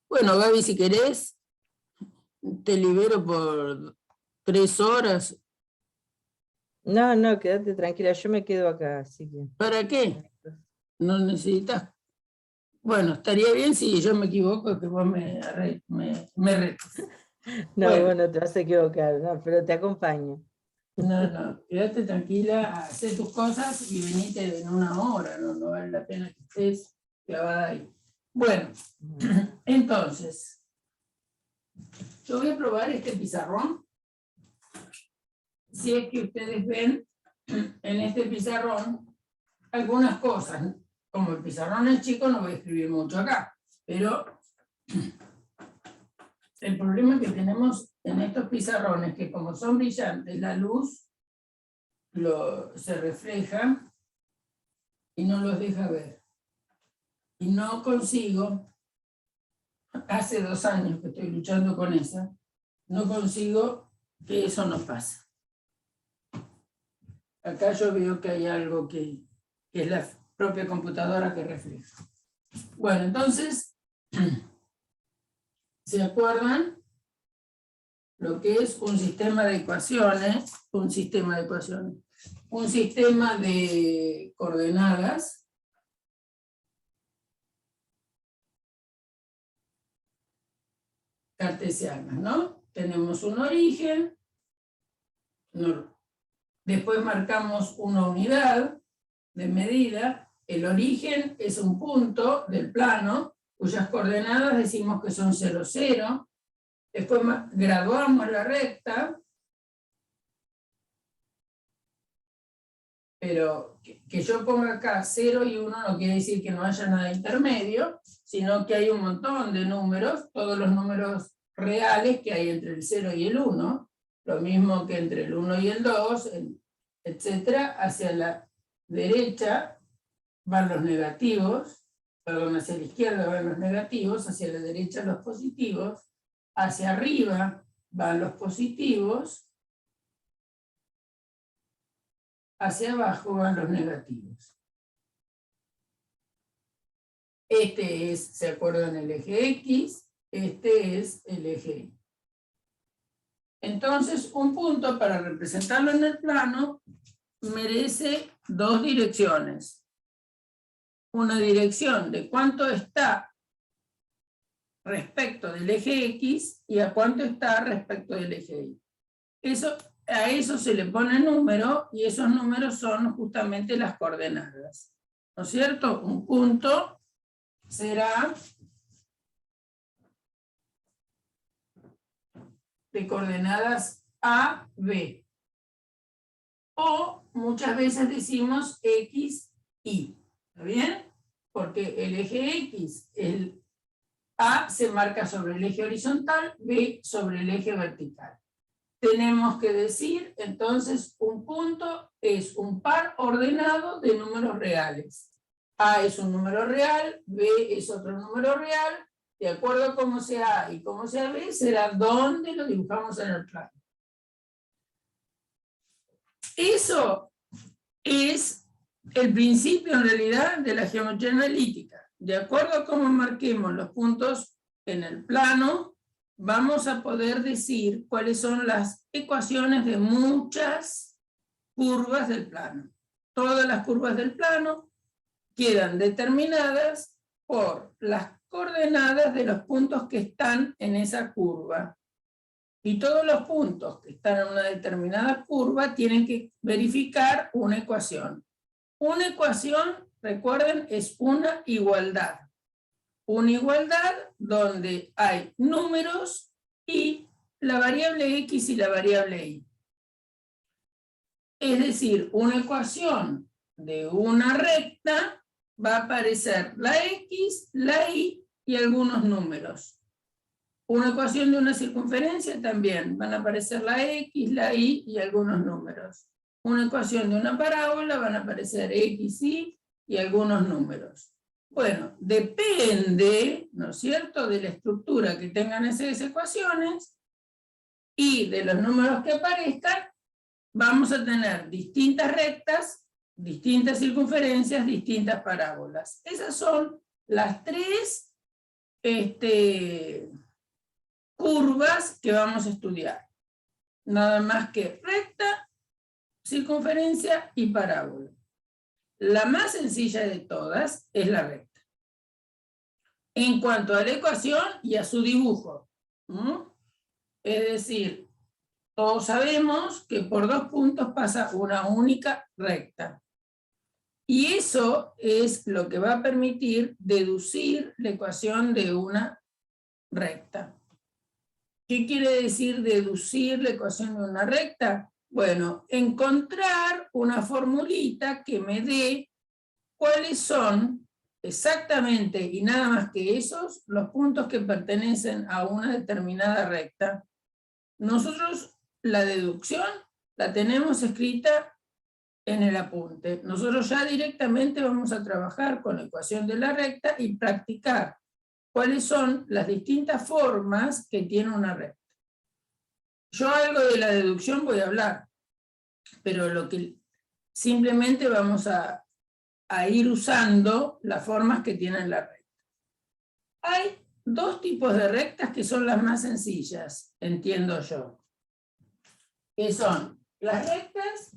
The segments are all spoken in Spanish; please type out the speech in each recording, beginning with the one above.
Bueno, Gaby, si querés, te libero por 3 horas. No, no, quédate tranquila, yo me quedo acá, así que... ¿Para qué? No necesitas. Bueno, estaría bien si yo me equivoco que vos me retes. No, Bueno. vos no te vas a equivocar, no, pero te acompaño. No, quédate tranquila, hacé tus cosas y venite en 1 hora, no vale la pena que estés clavada ahí. Bueno, entonces, yo voy a probar este pizarrón. Si es que ustedes ven en este pizarrón algunas cosas. Como el pizarrón es chico, no voy a escribir mucho acá, pero el problema que tenemos en estos pizarrones, que como son brillantes, la luz se refleja y no los deja ver. Y no consigo, hace 2 años que estoy luchando con esa, no consigo que eso no pase. Acá yo veo que hay algo que es la propia computadora que refleja. Bueno, entonces, ¿se acuerdan lo que es un sistema de ecuaciones? Un sistema de coordenadas cartesianas, ¿no? Tenemos un origen, después marcamos una unidad de medida. El origen es un punto del plano, cuyas coordenadas decimos que son 0, 0. Después graduamos la recta, pero que yo ponga acá 0 y 1 no quiere decir que no haya nada intermedio, sino que hay un montón de números, todos los números reales que hay entre el 0 y el 1, lo mismo que entre el 1 y el 2, etcétera. Hacia la derecha van los negativos, perdón, hacia la izquierda van los negativos, hacia la derecha los positivos, hacia arriba van los positivos, hacia abajo van los negativos. Este es, ¿se acuerdan? El eje X, este es el eje Y. Entonces, un punto para representarlo en el plano merece 2 direcciones. Una dirección de cuánto está respecto del eje X y a cuánto está respecto del eje Y. A eso se le pone número y esos números son justamente las coordenadas. ¿No es cierto? Un punto será de coordenadas A, B. O muchas veces decimos X, Y. ¿Está bien? Porque el eje X, el A se marca sobre el eje horizontal, B sobre el eje vertical. Tenemos que decir, entonces, un punto es un par ordenado de números reales. A es un número real, B es otro número real, de acuerdo a cómo sea A y cómo sea B, será donde lo dibujamos en el plano. Eso es el principio, en realidad, de la geometría analítica. De acuerdo a cómo marquemos los puntos en el plano, vamos a poder decir cuáles son las ecuaciones de muchas curvas del plano. Todas las curvas del plano quedan determinadas por las coordenadas de los puntos que están en esa curva. Y todos los puntos que están en una determinada curva tienen que verificar una ecuación. Una ecuación, recuerden, es una igualdad. Una igualdad donde hay números y la variable X y la variable Y. Es decir, una ecuación de una recta va a aparecer la X, la Y y algunos números. Una ecuación de una circunferencia también van a aparecer la X, la Y y algunos números. Una ecuación de una parábola van a aparecer X, Y y algunos números. Bueno, depende, ¿no es cierto?, de la estructura que tengan esas ecuaciones y de los números que aparezcan, vamos a tener distintas rectas distintas circunferencias, distintas parábolas. Esas son las tres curvas que vamos a estudiar. Nada más que recta, circunferencia y parábola. La más sencilla de todas es la recta. En cuanto a la ecuación y a su dibujo. Es decir, todos sabemos que por 2 puntos pasa una única recta. Y eso es lo que va a permitir deducir la ecuación de una recta. ¿Qué quiere decir deducir la ecuación de una recta? Bueno, encontrar una formulita que me dé cuáles son exactamente y nada más que esos los puntos que pertenecen a una determinada recta. Nosotros la deducción la tenemos escrita en el apunte. Nosotros ya directamente vamos a trabajar con la ecuación de la recta y practicar cuáles son las distintas formas que tiene una recta. Yo algo de la deducción voy a hablar, pero lo que simplemente vamos a ir usando las formas que tiene la recta. Hay 2 tipos de rectas que son las más sencillas, entiendo yo, que son las rectas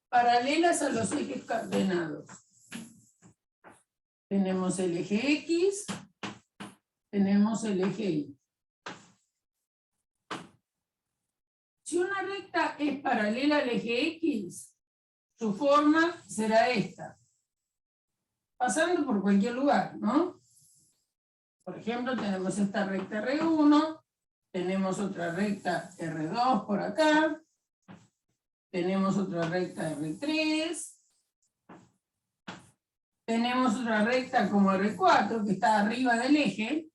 paralelas a los ejes coordenados. Tenemos el eje X, tenemos el eje Y. Si una recta es paralela al eje X, su forma será esta, pasando por cualquier lugar, ¿no? Por ejemplo, tenemos esta recta R1, tenemos otra recta R2 por acá, tenemos otra recta R3, tenemos otra recta como R4 que está arriba del eje,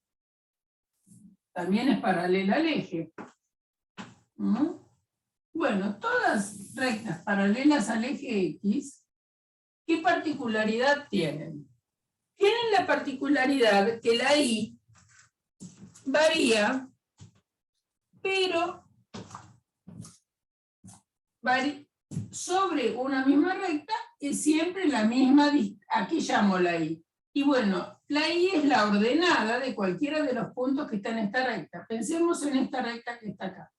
también es paralela al eje. Bueno, todas rectas paralelas al eje X, ¿qué particularidad tienen? Tienen la particularidad que la Y varía, pero sobre una misma recta es siempre la misma, aquí llamo la Y. Y bueno, la Y es la ordenada de cualquiera de los puntos que están en esta recta. Pensemos en esta recta que está acá.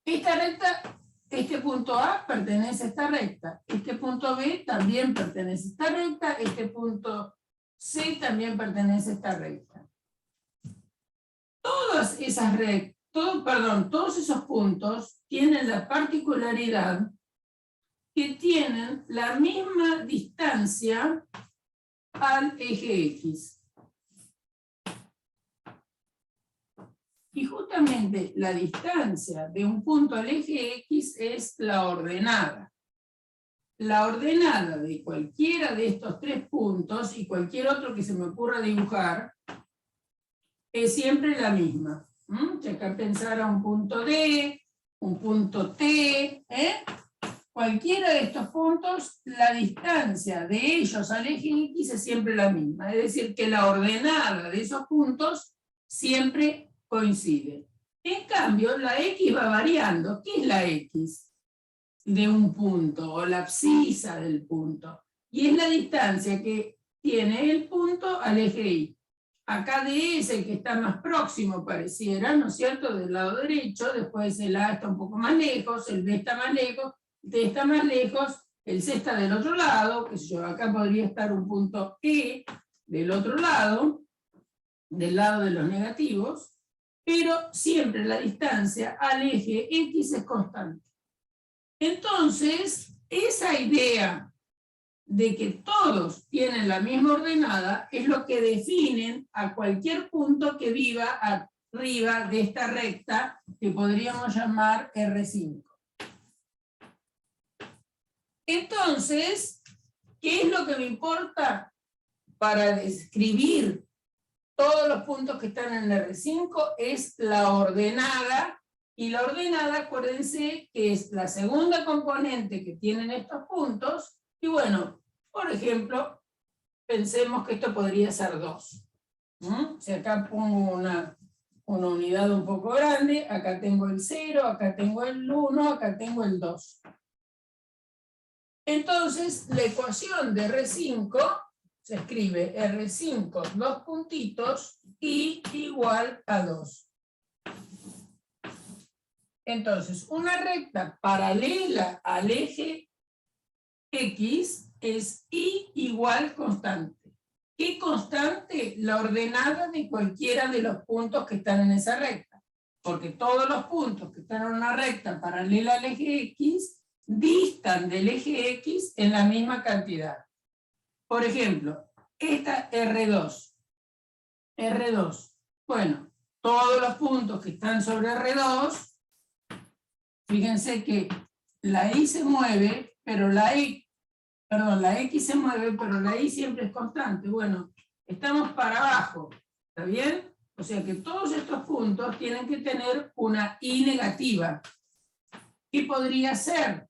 Esta recta, este punto A pertenece a esta recta, este punto B también pertenece a esta recta, este punto C también pertenece a esta recta. Todas esas rectas, todos esos puntos tienen la particularidad que tienen la misma distancia al eje X. Y justamente la distancia de un punto al eje X es la ordenada. La ordenada de cualquiera de estos 3 puntos y cualquier otro que se me ocurra dibujar es siempre la misma. Si acá pensara un punto D, un punto T, cualquiera de estos puntos, la distancia de ellos al eje X es siempre la misma. Es decir, que la ordenada de esos puntos siempre coincide. En cambio, la X va variando. ¿Qué es la X de un punto? O la abscisa del punto. Y es la distancia que tiene el punto al eje Y. Acá D es el que está más próximo, pareciera, ¿no es cierto?, del lado derecho, después el A está un poco más lejos, el B está más lejos, el D está más lejos, el C está del otro lado, que yo, acá podría estar un punto E del otro lado, del lado de los negativos, pero siempre la distancia al eje X es constante. Entonces, esa idea de que todos tienen la misma ordenada es lo que definen a cualquier punto que viva arriba de esta recta que podríamos llamar R5. Entonces, ¿qué es lo que me importa para describir todos los puntos que están en R5? Es la ordenada, y la ordenada, acuérdense, que es la segunda componente que tienen estos puntos, y bueno, por ejemplo, pensemos que esto podría ser 2. Si acá pongo una unidad un poco grande, acá tengo el 0, acá tengo el 1, acá tengo el 2. Entonces, la ecuación de R5 se escribe R5, dos puntitos, y igual a 2. Entonces, una recta paralela al eje X es Y igual constante. ¿Qué constante? La ordenada de cualquiera de los puntos que están en esa recta. Porque todos los puntos que están en una recta paralela al eje X distan del eje X en la misma cantidad. Por ejemplo, esta R2. R2. Bueno, todos los puntos que están sobre R2, fíjense que la Y se mueve, pero la X se mueve, pero la Y siempre es constante. Bueno, estamos para abajo, ¿está bien? O sea que todos estos puntos tienen que tener una Y negativa. ¿Qué podría ser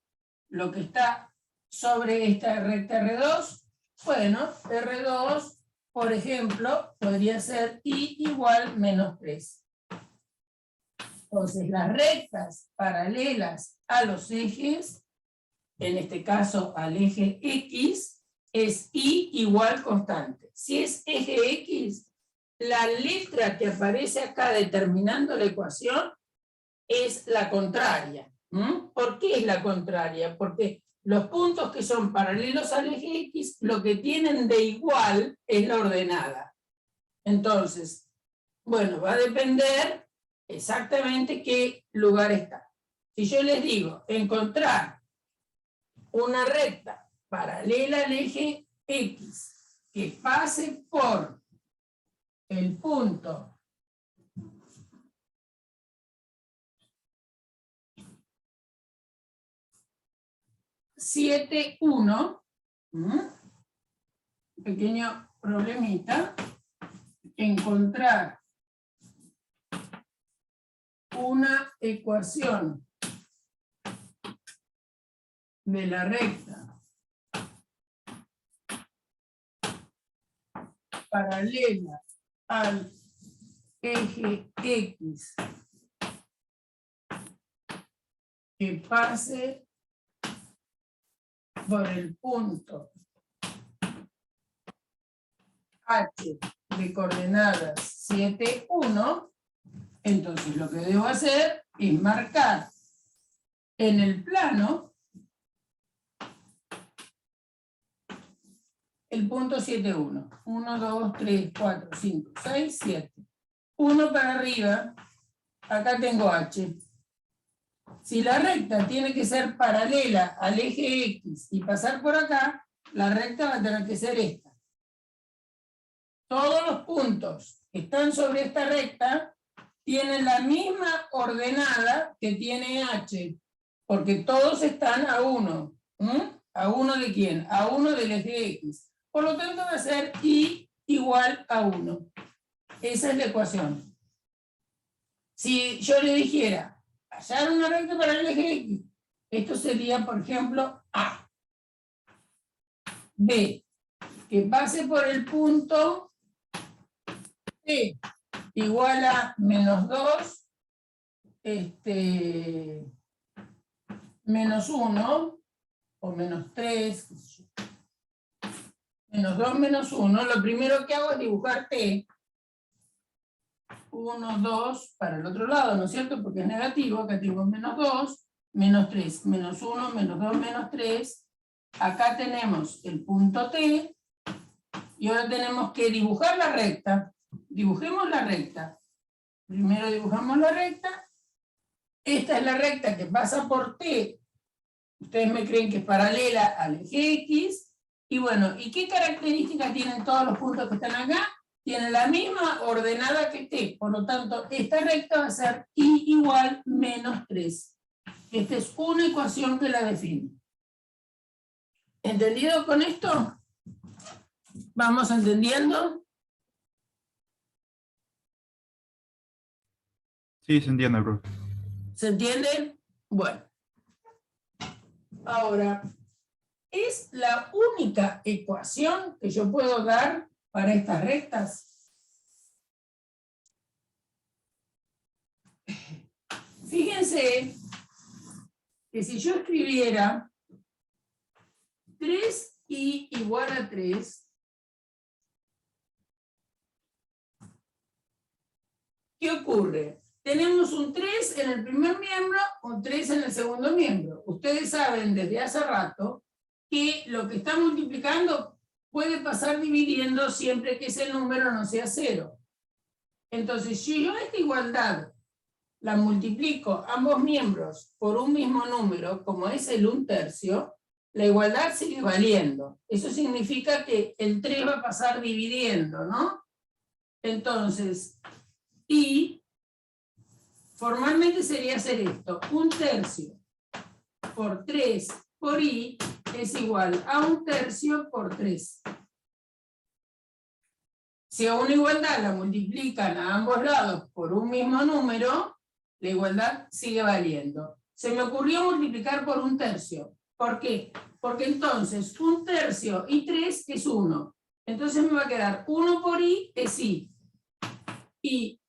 lo que está sobre esta recta R2? Bueno, R2, por ejemplo, podría ser Y igual menos 3. Entonces, las rectas paralelas a los ejes, en este caso al eje X, es Y igual constante. Si es eje X, la letra que aparece acá determinando la ecuación es la contraria. ¿Por qué es la contraria? Porque los puntos que son paralelos al eje X, lo que tienen de igual es la ordenada. Entonces, bueno, va a depender exactamente qué lugar está. Si yo les digo, encontrar una recta paralela al eje X que pase por el punto 7,1, pequeño problemita, encontrar una ecuación de la recta paralela al eje X que pase por el punto H de coordenadas 7,1, entonces lo que debo hacer es marcar en el plano el punto 7,1. 1, 2, 3, 4, 5, 6, 7. 1 para arriba, acá tengo H. Si la recta tiene que ser paralela al eje X y pasar por acá, la recta va a tener que ser esta. Todos los puntos que están sobre esta recta tienen la misma ordenada que tiene H, porque todos están a 1. ¿A 1 de quién? A 1 del eje X. Por lo tanto va a ser Y igual a 1. Esa es la ecuación. Si yo le dijera, hallar una recta para el eje X, esto sería, por ejemplo, A. B, que pase por el punto T igual a menos 2, menos 1, o menos 3, menos 2, menos 1. Lo primero que hago es dibujar T. 1, 2, para el otro lado, ¿no es cierto? Porque es negativo, acá tengo menos 2, menos 3, menos 1, menos 2, menos 3. Acá tenemos el punto T, y ahora tenemos que dibujar la recta. Dibujemos la recta. Primero dibujamos la recta. Esta es la recta que pasa por T. Ustedes me creen que es paralela al eje X. Y bueno, ¿y qué características tienen todos los puntos que están acá? Tienen la misma ordenada que T. Por lo tanto, esta recta va a ser Y igual menos 3. Esta es una ecuación que la define. ¿Entendido con esto? ¿Vamos entendiendo? Sí, se entiende, profe. ¿Se entiende? Bueno. Ahora, ¿es la única ecuación que yo puedo dar para estas rectas? Fíjense que si yo escribiera 3i igual a 3, ¿qué ocurre? Tenemos un 3 en el primer miembro, un 3 en el segundo miembro. Ustedes saben desde hace rato que lo que está multiplicando puede pasar dividiendo siempre que ese número no sea 0. Entonces, si yo esta igualdad la multiplico ambos miembros por un mismo número, como es el 1/3, la igualdad sigue valiendo. Eso significa que el 3 va a pasar dividiendo, ¿no? Entonces, y formalmente sería hacer esto. 1/3 por 3 por i es igual a 1/3 por 3. Si a una igualdad la multiplican a ambos lados por un mismo número, la igualdad sigue valiendo. Se me ocurrió multiplicar por 1/3. ¿Por qué? Porque entonces 1/3 y 3 es 1. Entonces me va a quedar 1 por i es i. Y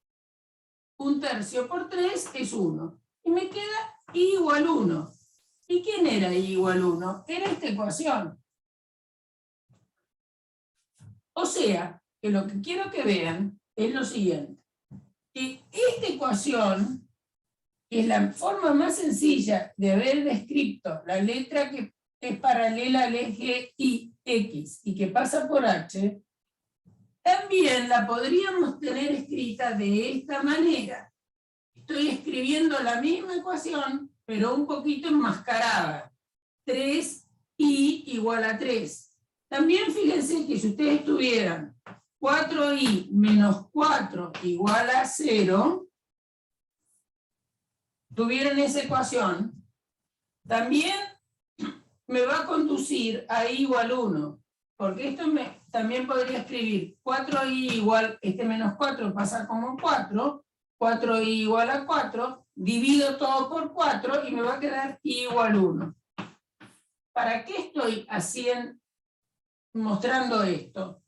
1/3 por 3 es 1. Y me queda i igual 1. ¿Y quién era i igual 1? Era esta ecuación. O sea, que lo que quiero que vean es lo siguiente. Que esta ecuación, que es la forma más sencilla de haber descrito la letra que es paralela al eje X y que pasa por H, también la podríamos tener escrita de esta manera. Estoy escribiendo la misma ecuación, pero un poquito enmascarada. 3i igual a 3. También fíjense que si ustedes tuvieran 4i menos 4 igual a 0, tuvieron esa ecuación, también me va a conducir a i igual 1. Porque esto también podría escribir 4i igual, este menos 4 pasa como 4, 4i igual a 4, divido todo por 4 y me va a quedar i igual 1. ¿Para qué estoy mostrando esto?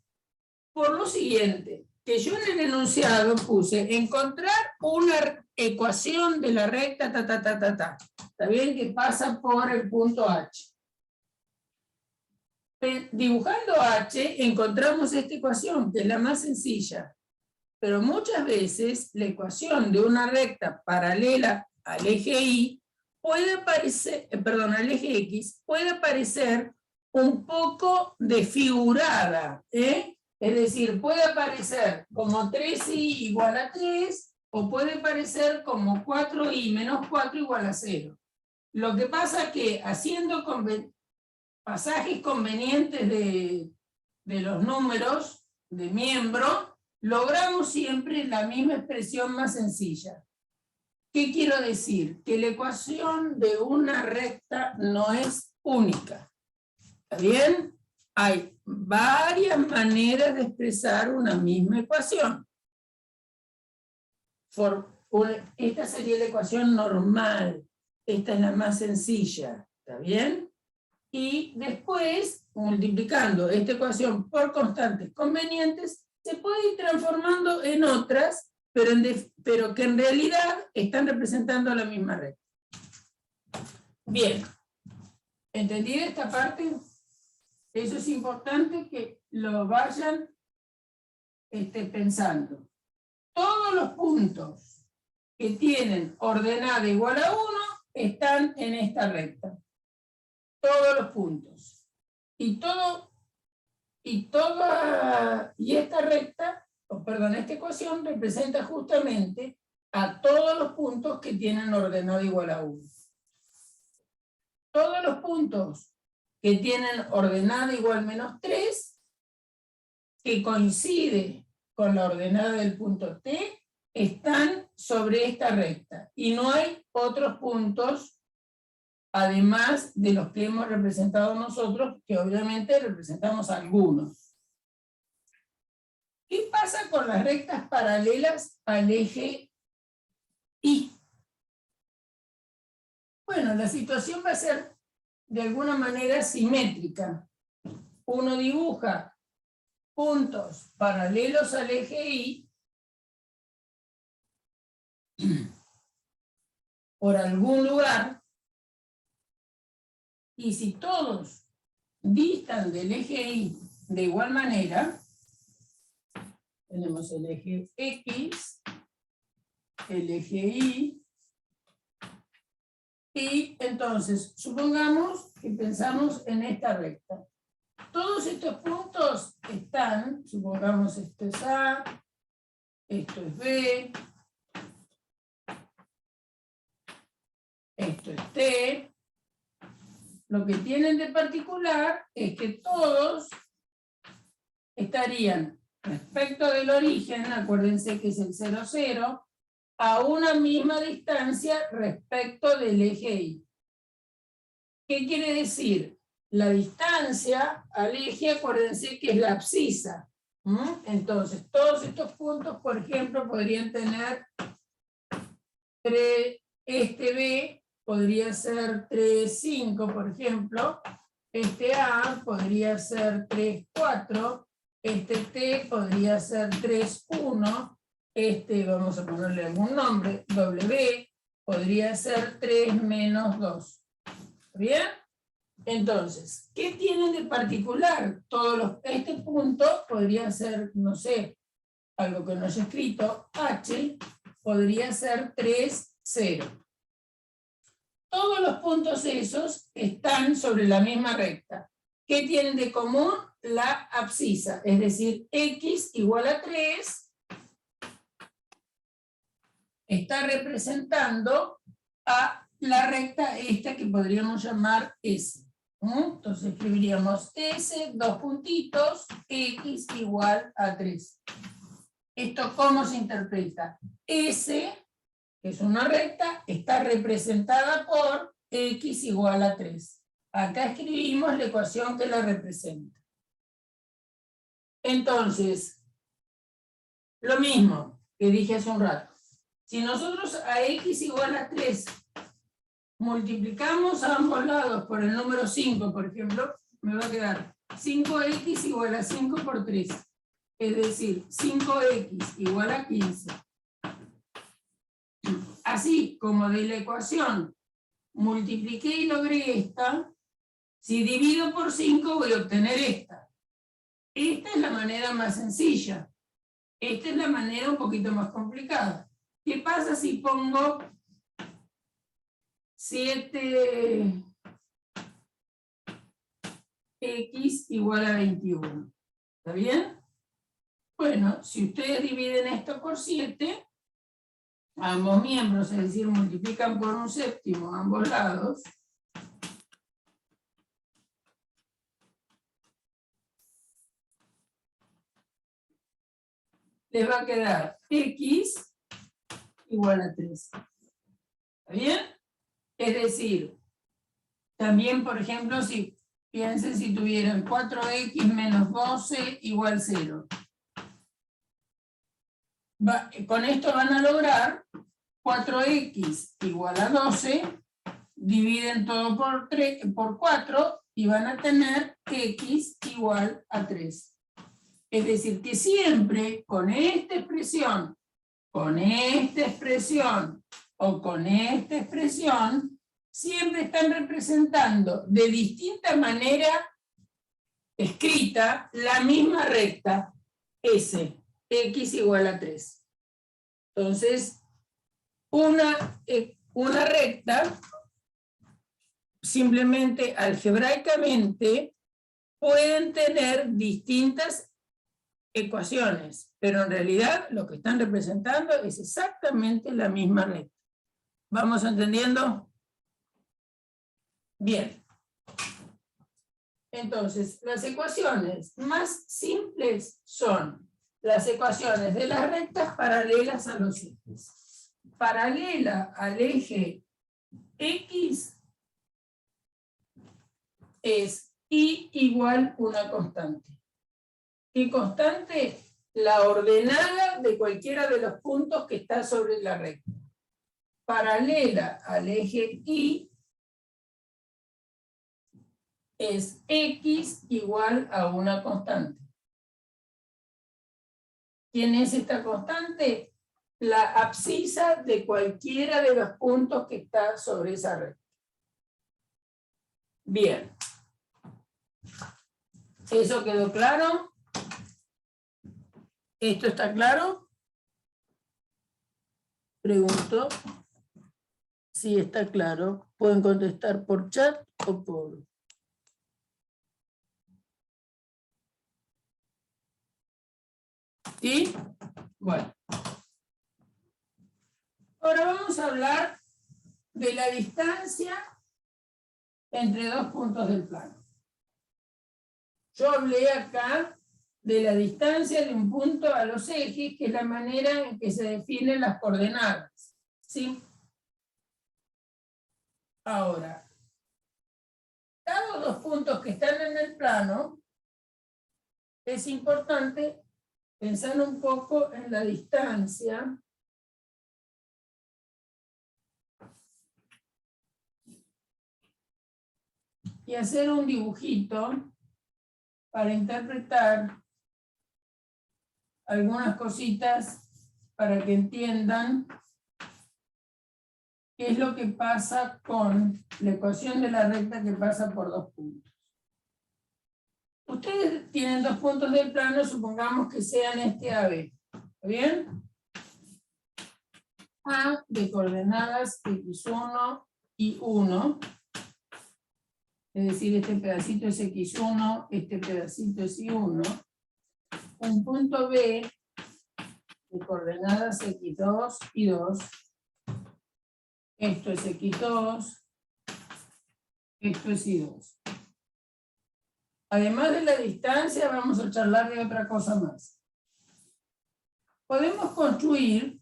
Por lo siguiente, que yo en el enunciado puse encontrar una ecuación de la recta ¿Está bien? Que pasa por el punto H. Dibujando H encontramos esta ecuación, que es la más sencilla. Pero muchas veces la ecuación de una recta paralela al eje Y puede parecer, al eje X, puede parecer un poco desfigurada, Es decir, puede aparecer como 3i igual a 3, o puede parecer como 4i menos 4 igual a 0. Lo que pasa es que haciendo pasajes convenientes de los números de miembro, logramos siempre la misma expresión más sencilla. ¿Qué quiero decir? Que la ecuación de una recta no es única. ¿Está bien? Hay varias maneras de expresar una misma ecuación. Esta sería la ecuación normal. Esta es la más sencilla. ¿Está bien? Y después, multiplicando esta ecuación por constantes convenientes, se puede ir transformando en otras, pero que en realidad están representando la misma recta. Bien. ¿Entendida esta parte? Eso es importante que lo vayan pensando. Todos los puntos que tienen ordenada igual a 1 están en esta recta. Todos los puntos. Y esta recta, esta ecuación representa justamente a todos los puntos que tienen ordenada igual a 1. Todos los puntos que tienen ordenada igual menos 3, que coincide con la ordenada del punto T, están sobre esta recta. Y no hay otros puntos, además de los que hemos representado nosotros, que obviamente representamos algunos. ¿Qué pasa con las rectas paralelas al eje Y? Bueno, la situación va a ser de alguna manera simétrica. Uno dibuja puntos paralelos al eje Y por algún lugar, y si todos distan del eje Y de igual manera, tenemos el eje X, el eje Y, y entonces supongamos que pensamos en esta recta. Todos estos puntos están, supongamos esto es A, esto es B, esto es T. Lo que tienen de particular es que todos estarían respecto del origen, acuérdense que es el 0, 0, a una misma distancia respecto del eje Y. ¿Qué quiere decir? La distancia al eje, acuérdense que es la abscisa. Entonces, todos estos puntos, por ejemplo, podrían tener este B podría ser 3, 5, por ejemplo. Este A podría ser 3, 4. Este T podría ser 3, 1. Este, vamos a ponerle algún nombre, W, podría ser 3 menos 2. ¿Bien? Entonces, ¿qué tienen de particular? Este punto podría ser, no sé, algo que no haya escrito, H, podría ser 3, 0. Todos los puntos esos están sobre la misma recta. ¿Qué tienen de común? La abscisa, es decir, X igual a 3 está representando a la recta esta que podríamos llamar S. Entonces escribiríamos S, dos puntitos, X igual a 3. ¿Esto cómo se interpreta? S, que es una recta, está representada por X igual a 3. Acá escribimos la ecuación que la representa. Entonces, lo mismo que dije hace un rato. Si nosotros a X igual a 3 multiplicamos a ambos lados por el número 5, por ejemplo, me va a quedar 5X igual a 5 por 3. Es decir, 5X igual a 15. Así como de la ecuación multipliqué y logré esta, si divido por 5 voy a obtener esta. Esta es la manera más sencilla. Esta es la manera un poquito más complicada. ¿Qué pasa si pongo 7x igual a 21? ¿Está bien? Bueno, si ustedes dividen esto por 7, ambos miembros, es decir, multiplican por un séptimo a ambos lados, les va a quedar X igual a 3. ¿Está bien? Es decir, también, por ejemplo, si piensen si tuvieran 4x menos 12 igual 0. Con esto van a lograr 4x igual a 12, dividen todo por 4 y van a tener x igual a 3. Es decir, que siempre con esta expresión o con esta expresión, siempre están representando de distinta manera escrita la misma recta S, X igual a 3. Entonces, una recta, simplemente algebraicamente, pueden tener distintas ecuaciones, pero en realidad lo que están representando es exactamente la misma recta. ¿Vamos entendiendo? Bien. Entonces, las ecuaciones más simples son las ecuaciones de las rectas paralelas a los ejes. Paralela al eje X es Y igual una constante. ¿Qué constante? La ordenada de cualquiera de los puntos que está sobre la recta. Paralela al eje Y es X igual a una constante. ¿Quién es esta constante? La abscisa de cualquiera de los puntos que está sobre esa recta. Bien. ¿Eso quedó claro? ¿Esto está claro? Pregunto si está claro. Pueden contestar por chat o por... ¿Sí? Bueno. Ahora vamos a hablar de la distancia entre dos puntos del plano. Yo hablé acá de la distancia de un punto a los ejes, que es la manera en que se definen las coordenadas. ¿Sí? Ahora, dados dos puntos que están en el plano, es importante pensar un poco en la distancia y hacer un dibujito para interpretar algunas cositas para que entiendan qué es lo que pasa con la ecuación de la recta que pasa por dos puntos. Ustedes tienen dos puntos del plano, supongamos que sean este AB. ¿Está bien? A de coordenadas x1 y 1. Es decir, este pedacito es x1, este pedacito es y1. Un punto B de coordenadas x2 y 2. Esto es x2, esto es y2. Además de la distancia, vamos a charlar de otra cosa más. Podemos construir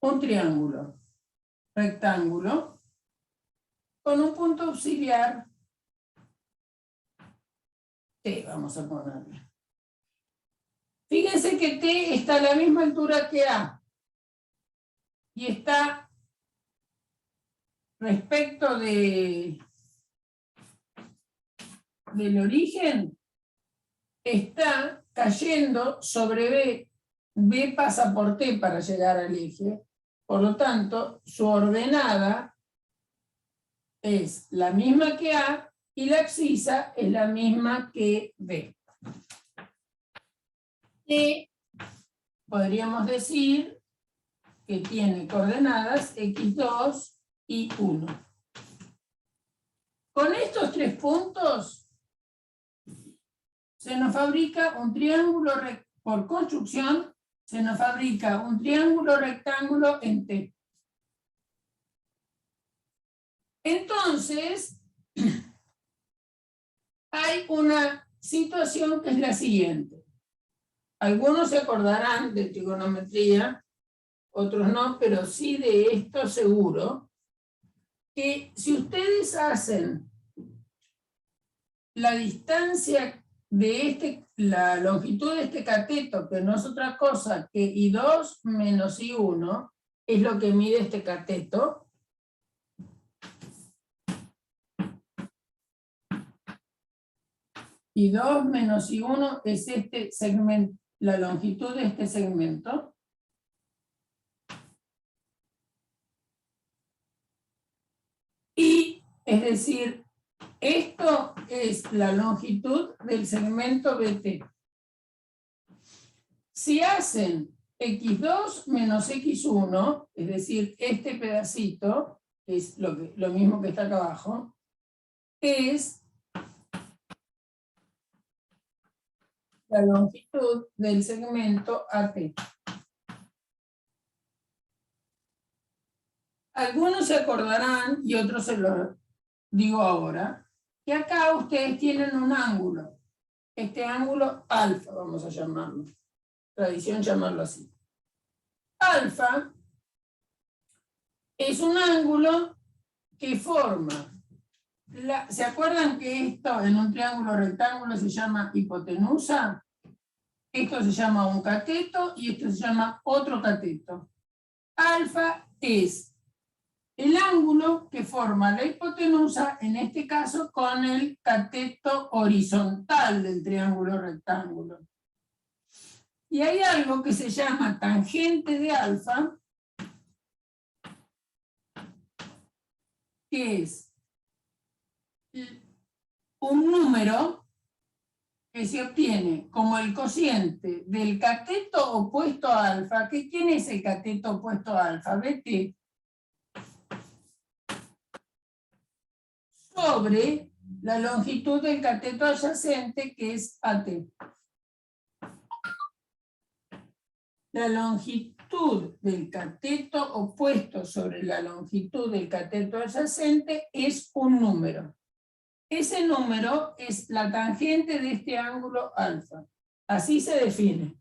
un triángulo rectángulo con un punto auxiliar T, vamos a ponerle. Fíjense que T está a la misma altura que A y está respecto del origen, está cayendo sobre B. B pasa por T para llegar al eje, por lo tanto, su ordenada es la misma que A y la abscisa es la misma que B. Y podríamos decir que tiene coordenadas x2 y 1. Con estos tres puntos se nos fabrica un triángulo, por construcción, se nos fabrica un triángulo rectángulo en T. Entonces, hay una situación que es la siguiente. Algunos se acordarán de trigonometría, otros no, pero sí de esto seguro, que si ustedes hacen la distancia de la longitud de este cateto, que no es otra cosa que I2 menos I1, es lo que mide este cateto. I2 menos I1 es este segmento, la longitud de este segmento. Y, es decir, esto es la longitud del segmento BT. Si hacen x2 menos x1, es decir, este pedacito, que es lo mismo que está acá abajo, es la longitud del segmento AT. Algunos se acordarán, y otros se lo digo ahora, que acá ustedes tienen un ángulo. Este ángulo alfa, vamos a llamarlo. Tradición llamarlo así. Alfa es un ángulo que forma. ¿Se acuerdan que esto en un triángulo rectángulo se llama hipotenusa? Esto se llama un cateto y esto se llama otro cateto. Alfa es el ángulo que forma la hipotenusa, en este caso con el cateto horizontal del triángulo rectángulo. Y hay algo que se llama tangente de alfa, que es un número que se obtiene como el cociente del cateto opuesto a alfa. ¿Quién es el cateto opuesto a alfa? Betty. Sobre la longitud del cateto adyacente, que es AT. La longitud del cateto opuesto sobre la longitud del cateto adyacente es un número. Ese número es la tangente de este ángulo alfa. Así se define.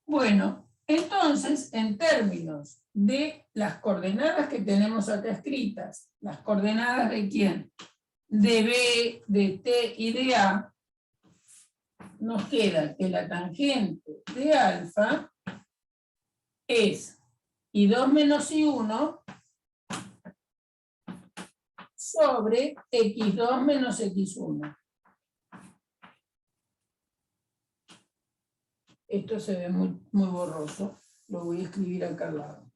Bueno, entonces, en términos de las coordenadas que tenemos acá escritas, las coordenadas de ¿quién? De B, de T y de A, nos queda que la tangente de alfa es I2 menos I1 sobre X2 menos X1. Esto se ve muy borroso. Lo voy a escribir acá al lado.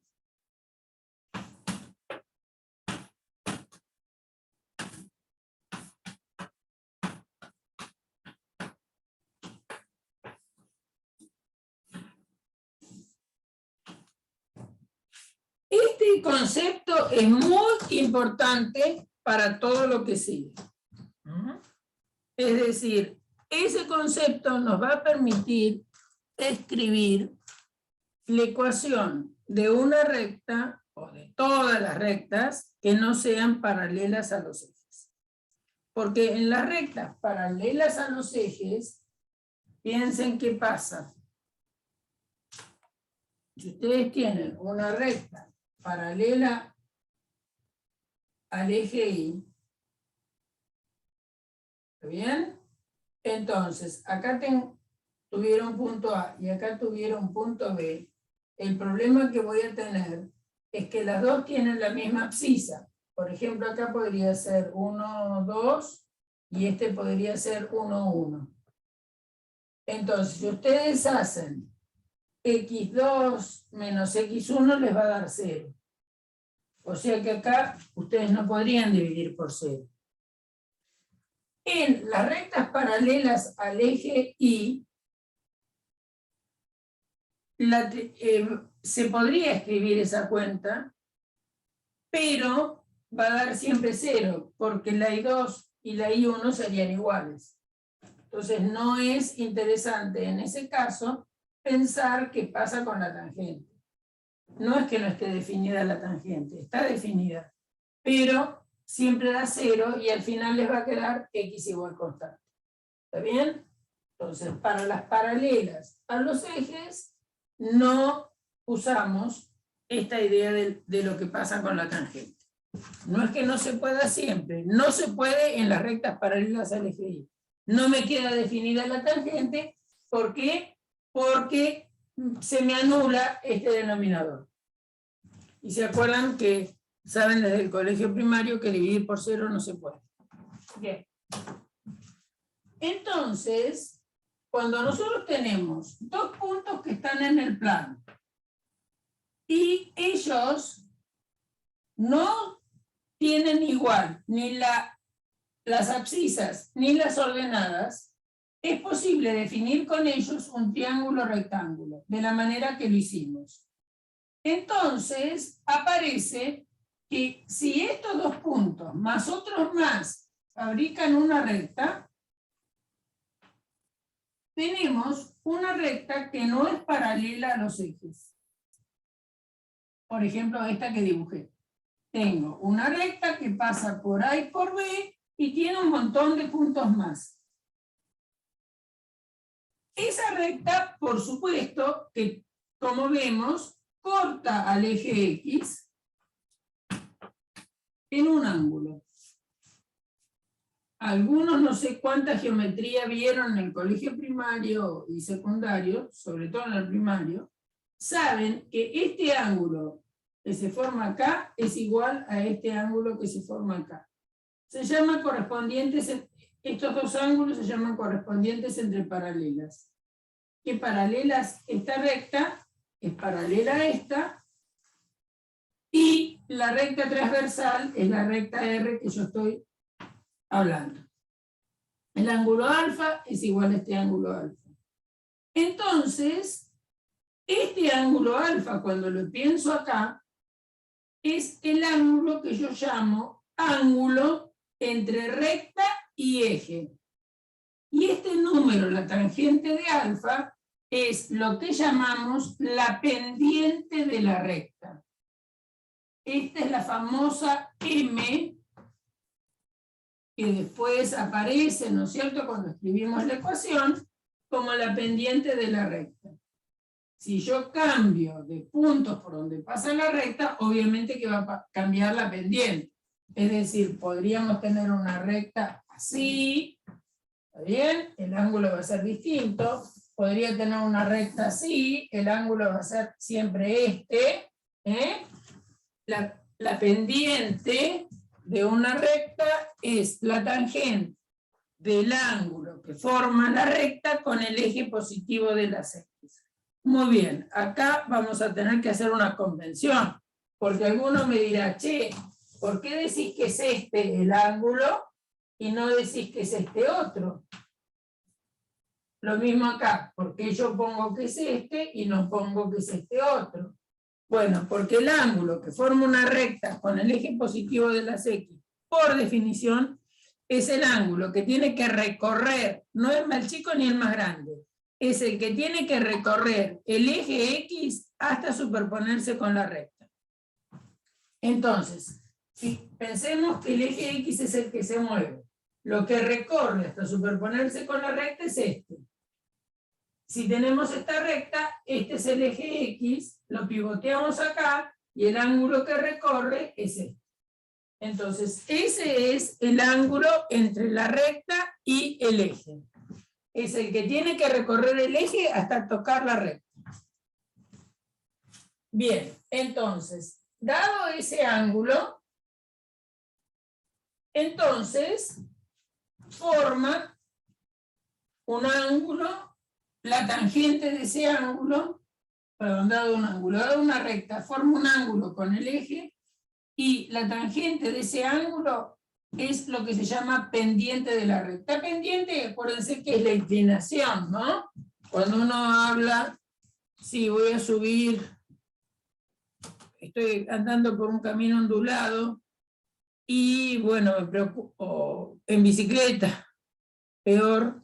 Este concepto es muy importante para todo lo que sigue. Es decir, ese concepto nos va a permitir escribir la ecuación de una recta o de todas las rectas que no sean paralelas a los ejes. Porque en las rectas paralelas a los ejes, piensen qué pasa. Si ustedes tienen una recta paralela al eje Y, ¿está bien? Entonces, acá tuvieron punto A y acá tuvieron punto B. El problema que voy a tener es que las dos tienen la misma abscisa. Por ejemplo, acá podría ser 1, 2 y este podría ser 1, 1. Entonces, si ustedes hacen X2 menos X1 les va a dar 0. O sea que acá ustedes no podrían dividir por 0. En las rectas paralelas al eje Y, se podría escribir esa cuenta, pero va a dar siempre 0, porque la I2 y la I1 serían iguales. Entonces no es interesante en ese caso pensar qué pasa con la tangente. No es que no esté definida la tangente, está definida, pero siempre da 0 y al final les va a quedar X igual constante. ¿Está bien? Entonces, para las paralelas a los ejes, no usamos esta idea de lo que pasa con la tangente. No es que no se pueda siempre, no se puede en las rectas paralelas al eje Y. No me queda definida la tangente, ¿por qué? Porque se me anula este denominador. Y se acuerdan que saben desde el colegio primario que dividir por 0 no se puede. Bien. Entonces, cuando nosotros tenemos dos puntos que están en el plano y ellos no tienen igual ni las abscisas ni las ordenadas, es posible definir con ellos un triángulo rectángulo, de la manera que lo hicimos. Entonces, aparece que si estos dos puntos más otros más fabrican una recta, tenemos una recta que no es paralela a los ejes. Por ejemplo, esta que dibujé. Tengo una recta que pasa por A y por B y tiene un montón de puntos más. Esa recta, por supuesto, que como vemos, corta al eje X en un ángulo. Algunos no sé cuánta geometría vieron en el colegio primario y secundario, sobre todo en el primario, saben que este ángulo que se forma acá es igual a este ángulo que se forma acá. Se llama correspondientes, estos dos ángulos se llaman correspondientes entre paralelas. ¿Qué paralelas? Esta recta es paralela a esta, y la recta transversal es la recta R que yo estoy hablando. El ángulo alfa es igual a este ángulo alfa. Entonces, este ángulo alfa, cuando lo pienso acá, es el ángulo que yo llamo ángulo entre recta y eje. Y este número, la tangente de alfa, es lo que llamamos la pendiente de la recta. Esta es la famosa M, que después aparece, ¿no es cierto?, cuando escribimos la ecuación, como la pendiente de la recta. Si yo cambio de puntos por donde pasa la recta, obviamente que va a cambiar la pendiente. Es decir, podríamos tener una recta así, ¿está bien? El ángulo va a ser distinto. Podría tener una recta así, el ángulo va a ser siempre este. La pendiente de una recta es la tangente del ángulo que forma la recta con el eje positivo de las X. Muy bien, acá vamos a tener que hacer una convención, porque alguno me dirá, che, ¿por qué decís que es este el ángulo y no decís que es este otro? Lo mismo acá, ¿por qué yo pongo que es este y no pongo que es este otro? Bueno, porque el ángulo que forma una recta con el eje positivo de las X, por definición, es el ángulo que tiene que recorrer, no es más chico ni el más grande, es el que tiene que recorrer el eje X hasta superponerse con la recta. Entonces, si pensemos que el eje X es el que se mueve, lo que recorre hasta superponerse con la recta es este. Si tenemos esta recta, este es el eje X, lo pivoteamos acá, y el ángulo que recorre es este. Entonces, ese es el ángulo entre la recta y el eje. Es el que tiene que recorrer el eje hasta tocar la recta. Bien, entonces, dado ese ángulo, entonces, forma un ángulo, la tangente de ese ángulo, perdón, dado una recta, forma un ángulo con el eje, y la tangente de ese ángulo es lo que se llama pendiente de la recta. Pendiente, acuérdense que es la inclinación, ¿no? Cuando uno habla, sí, voy a subir, estoy andando por un camino ondulado, y bueno, me preocupo, en bicicleta, peor,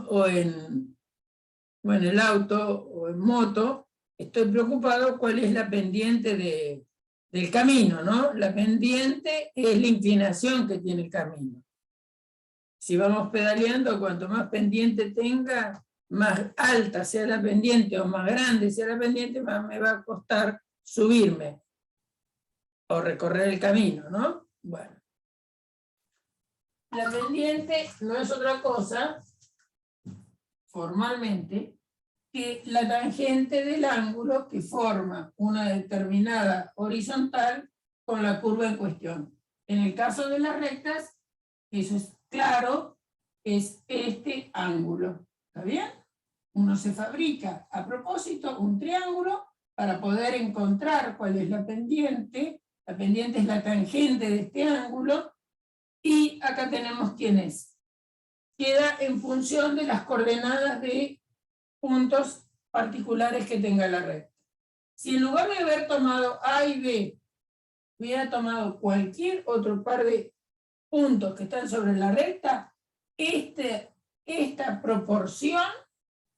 o en el auto, o en moto, estoy preocupado cuál es la pendiente del camino, ¿no? La pendiente es la inclinación que tiene el camino. Si vamos pedaleando, cuanto más pendiente tenga, más alta sea la pendiente o más grande sea la pendiente, más me va a costar subirme o recorrer el camino, ¿no? Bueno. La pendiente no es otra cosa, formalmente, que la tangente del ángulo que forma una determinada horizontal con la curva en cuestión. En el caso de las rectas, eso es claro, es este ángulo. ¿Está bien? Uno se fabrica a propósito un triángulo para poder encontrar cuál es la pendiente. La pendiente es la tangente de este ángulo, y acá tenemos quién es. Queda en función de las coordenadas de puntos particulares que tenga la recta. Si en lugar de haber tomado A y B, hubiera tomado cualquier otro par de puntos que están sobre la recta, esta proporción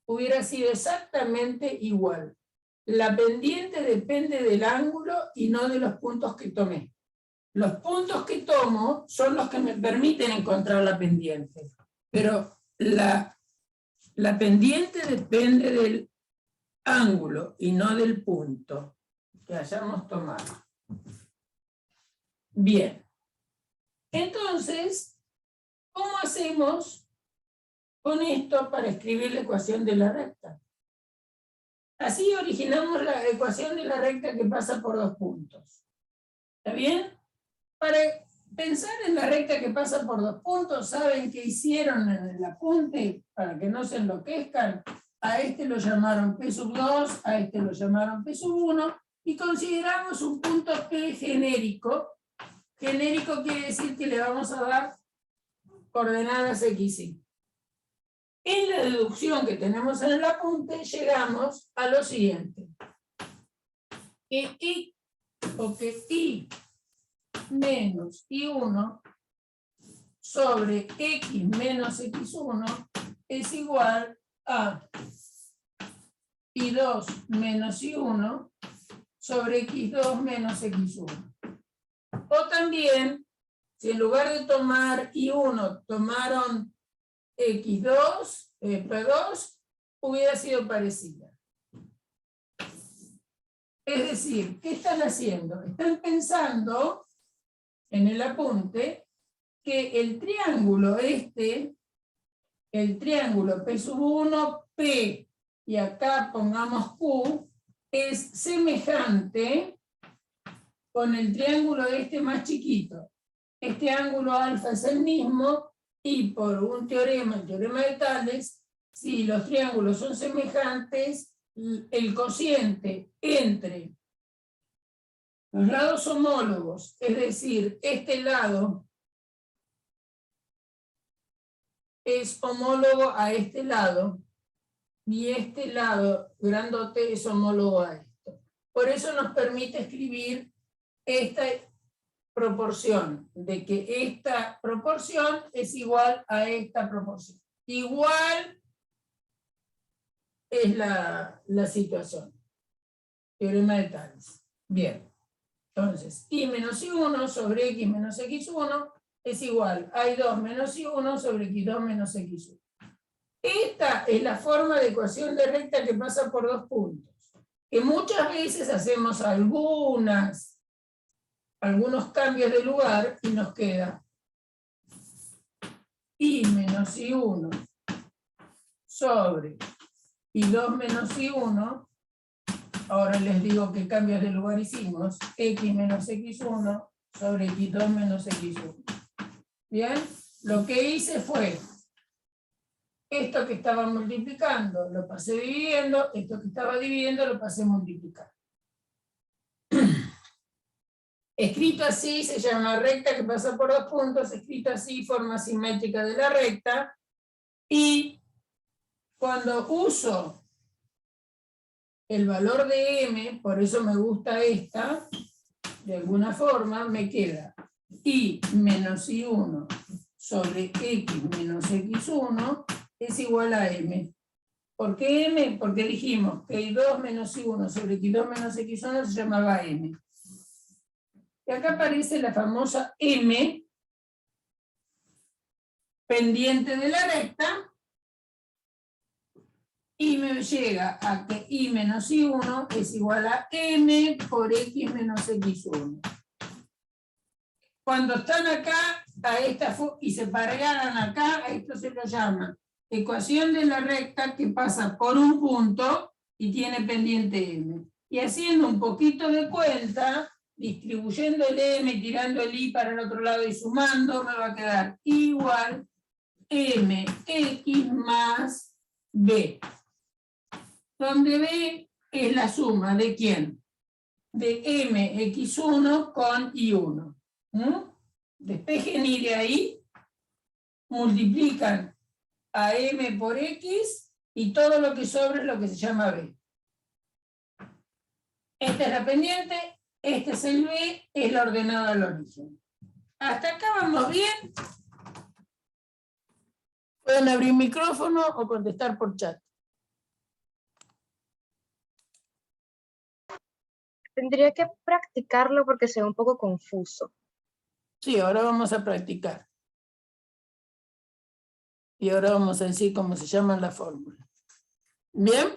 hubiera sido exactamente igual. La pendiente depende del ángulo y no de los puntos que tomé. Los puntos que tomo son los que me permiten encontrar la pendiente. Pero la pendiente depende del ángulo y no del punto que hayamos tomado. Bien. Entonces, ¿cómo hacemos con esto para escribir la ecuación de la recta? Así originamos la ecuación de la recta que pasa por dos puntos. ¿Está bien? Para pensar en la recta que pasa por dos puntos, ¿saben qué hicieron en el apunte? Para que no se enloquezcan. A este lo llamaron P2, a este lo llamaron P1, y consideramos un punto P genérico. Genérico quiere decir que le vamos a dar coordenadas X, Y. En la deducción que tenemos en el apunte, llegamos a lo siguiente. Que I menos I1 sobre X menos X1 es igual a I2 menos I1 sobre X2 menos X1. O también, si en lugar de tomar I1 tomaron X2, P2, hubiera sido parecida. Es decir, ¿qué están haciendo? Están pensando en el apunte que el triángulo el triángulo P1, P, y acá pongamos Q, es semejante con el triángulo más chiquito. Este ángulo alfa es el mismo, y por un teorema, el teorema de Tales, si los triángulos son semejantes, el cociente entre los lados homólogos, es decir, este lado es homólogo a este lado, y este lado grandote es homólogo a esto. Por eso nos permite escribir esta proporción, de que esta proporción es igual a esta proporción. Igual es la situación. Teorema de Tales. Bien. Entonces, I menos I1 sobre X menos X1 es igual a I2 menos I1 sobre X2 menos X1. Esta es la forma de ecuación de recta que pasa por dos puntos. Que muchas veces hacemos algunos cambios de lugar y nos queda I menos I1 sobre I2 menos I1. Ahora les digo qué cambios de lugar hicimos. X menos X1 sobre X2 menos X1. Bien, lo que hice fue esto que estaba multiplicando lo pasé dividiendo, esto que estaba dividiendo lo pasé multiplicando. Escrito así se llama recta que pasa por dos puntos, escrito así forma simétrica de la recta, y cuando uso el valor de m, por eso me gusta esta, de alguna forma me queda I menos I1 sobre X menos X1 es igual a m. ¿Por qué m? Porque dijimos que I2 menos I1 sobre X2 menos X1 se llamaba m. Y acá aparece la famosa m pendiente de la recta, y me llega a que I menos I1 es igual a m por X menos X1. Cuando están acá, y se parean acá, a esto se lo llama ecuación de la recta que pasa por un punto y tiene pendiente m. Y haciendo un poquito de cuenta, distribuyendo el m, tirando el i para el otro lado y sumando, me va a quedar igual mx más b. Donde b es la suma ¿de quién? De mx1 con i1. Despejen y de ahí multiplican a m por x y todo lo que sobra es lo que se llama b. Esta es la pendiente, este es el b, es la ordenada al origen. ¿Hasta acá vamos bien? Pueden abrir micrófono o contestar por chat. Tendría que practicarlo porque se ve un poco confuso. Sí, ahora vamos a practicar. Y ahora vamos a decir cómo se llama la fórmula. ¿Bien?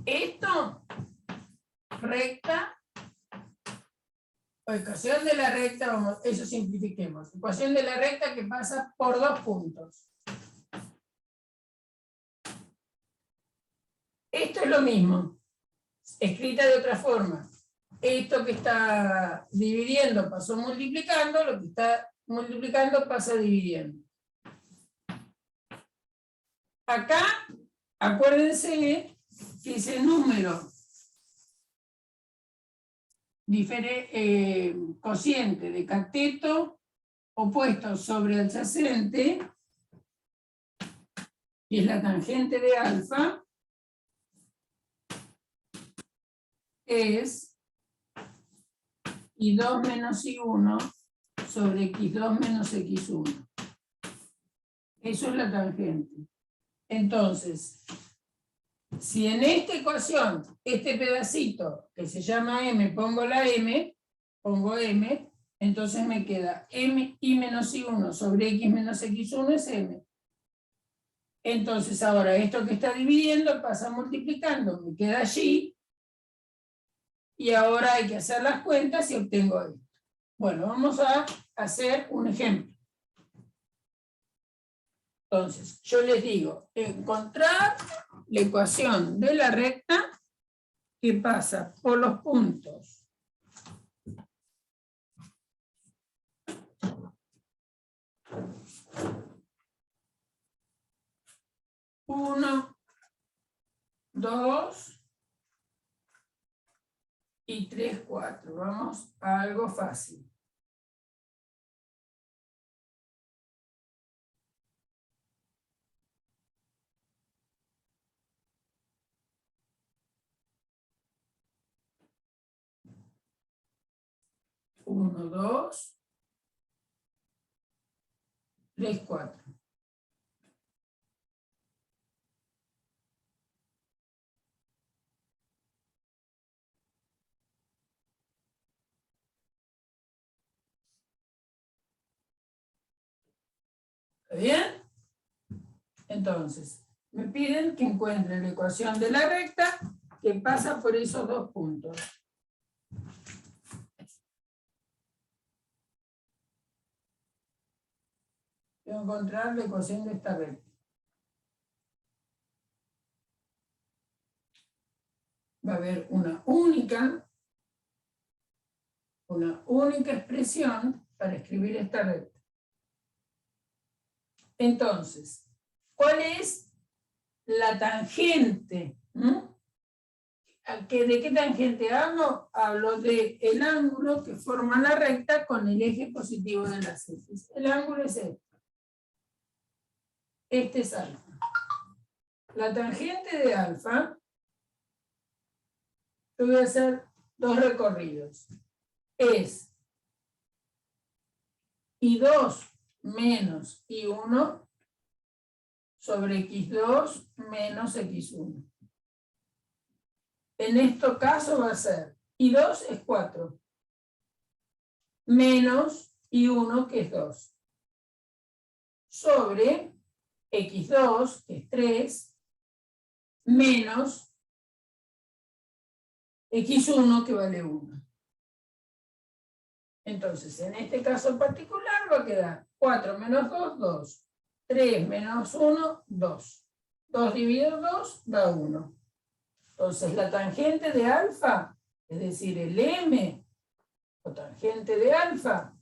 Esto, recta, o ecuación de la recta, eso simplifiquemos. Ecuación de la recta que pasa por dos puntos. Esto es lo mismo, escrita de otra forma. Esto que está dividiendo pasó multiplicando, lo que está multiplicando pasa dividiendo. Acá, acuérdense que ese número cociente de cateto opuesto sobre adyacente y es la tangente de alfa, es I2 menos I1 sobre X2 menos X1. Eso es la tangente. Entonces, si en esta ecuación, este pedacito que se llama M, pongo M, entonces me queda M I menos I1 sobre X menos X1 es M. Entonces ahora esto que está dividiendo pasa multiplicando, me queda allí, y ahora hay que hacer las cuentas y obtengo esto. Bueno, vamos a hacer un ejemplo. Entonces, yo les digo, encontrar la ecuación de la recta que pasa por los puntos 1, 2 y 3, 4. Vamos a algo fácil. Uno, 2, 3, 4. ¿Está bien? Entonces, me piden que encuentre la ecuación de la recta que pasa por esos dos puntos. Tengo que encontrar la ecuación de esta recta. Va a haber una única expresión para escribir esta recta. Entonces, ¿cuál es la tangente? ¿De qué tangente hablo? Hablo del ángulo que forma la recta con el eje positivo de las ejes. El ángulo es este. Este es alfa. La tangente de alfa, yo voy a hacer dos recorridos. Es I2 menos I1 sobre X2 menos X1. En este caso va a ser I2 es 4 menos I1 que es 2 sobre X2 que es 3 menos X1 que vale 1. Entonces, en este caso en particular va a quedar 4 menos 2, 2. 3 menos 1, 2. 2 dividido 2 da 1. Entonces, la tangente de alfa, es decir, el M, o tangente de alfa,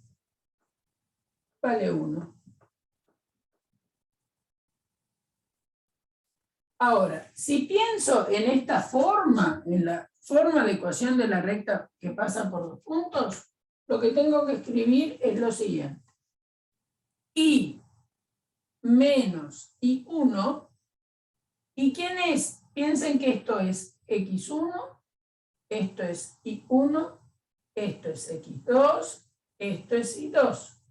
vale 1. Ahora, si pienso en esta forma, en la forma de ecuación de la recta que pasa por dos puntos, lo que tengo que escribir es lo siguiente. I menos I1, ¿y quién es? Piensen que esto es X1, esto es I1, esto es X2, esto es I2.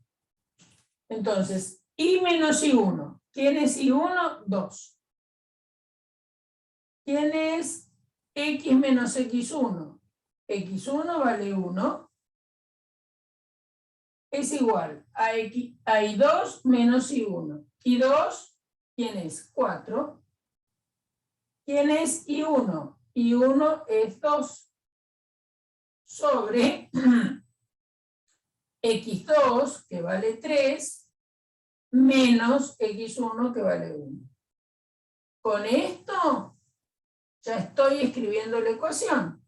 Entonces, I menos I1. ¿Quién es I1? 2. ¿Quién es X menos X1? X1 vale 1. Es igual a I2 menos I1. I2, ¿quién es? 4. ¿Quién es I1? I1 es 2 sobre X2, que vale 3, menos X1, que vale 1. Con esto ya estoy escribiendo la ecuación.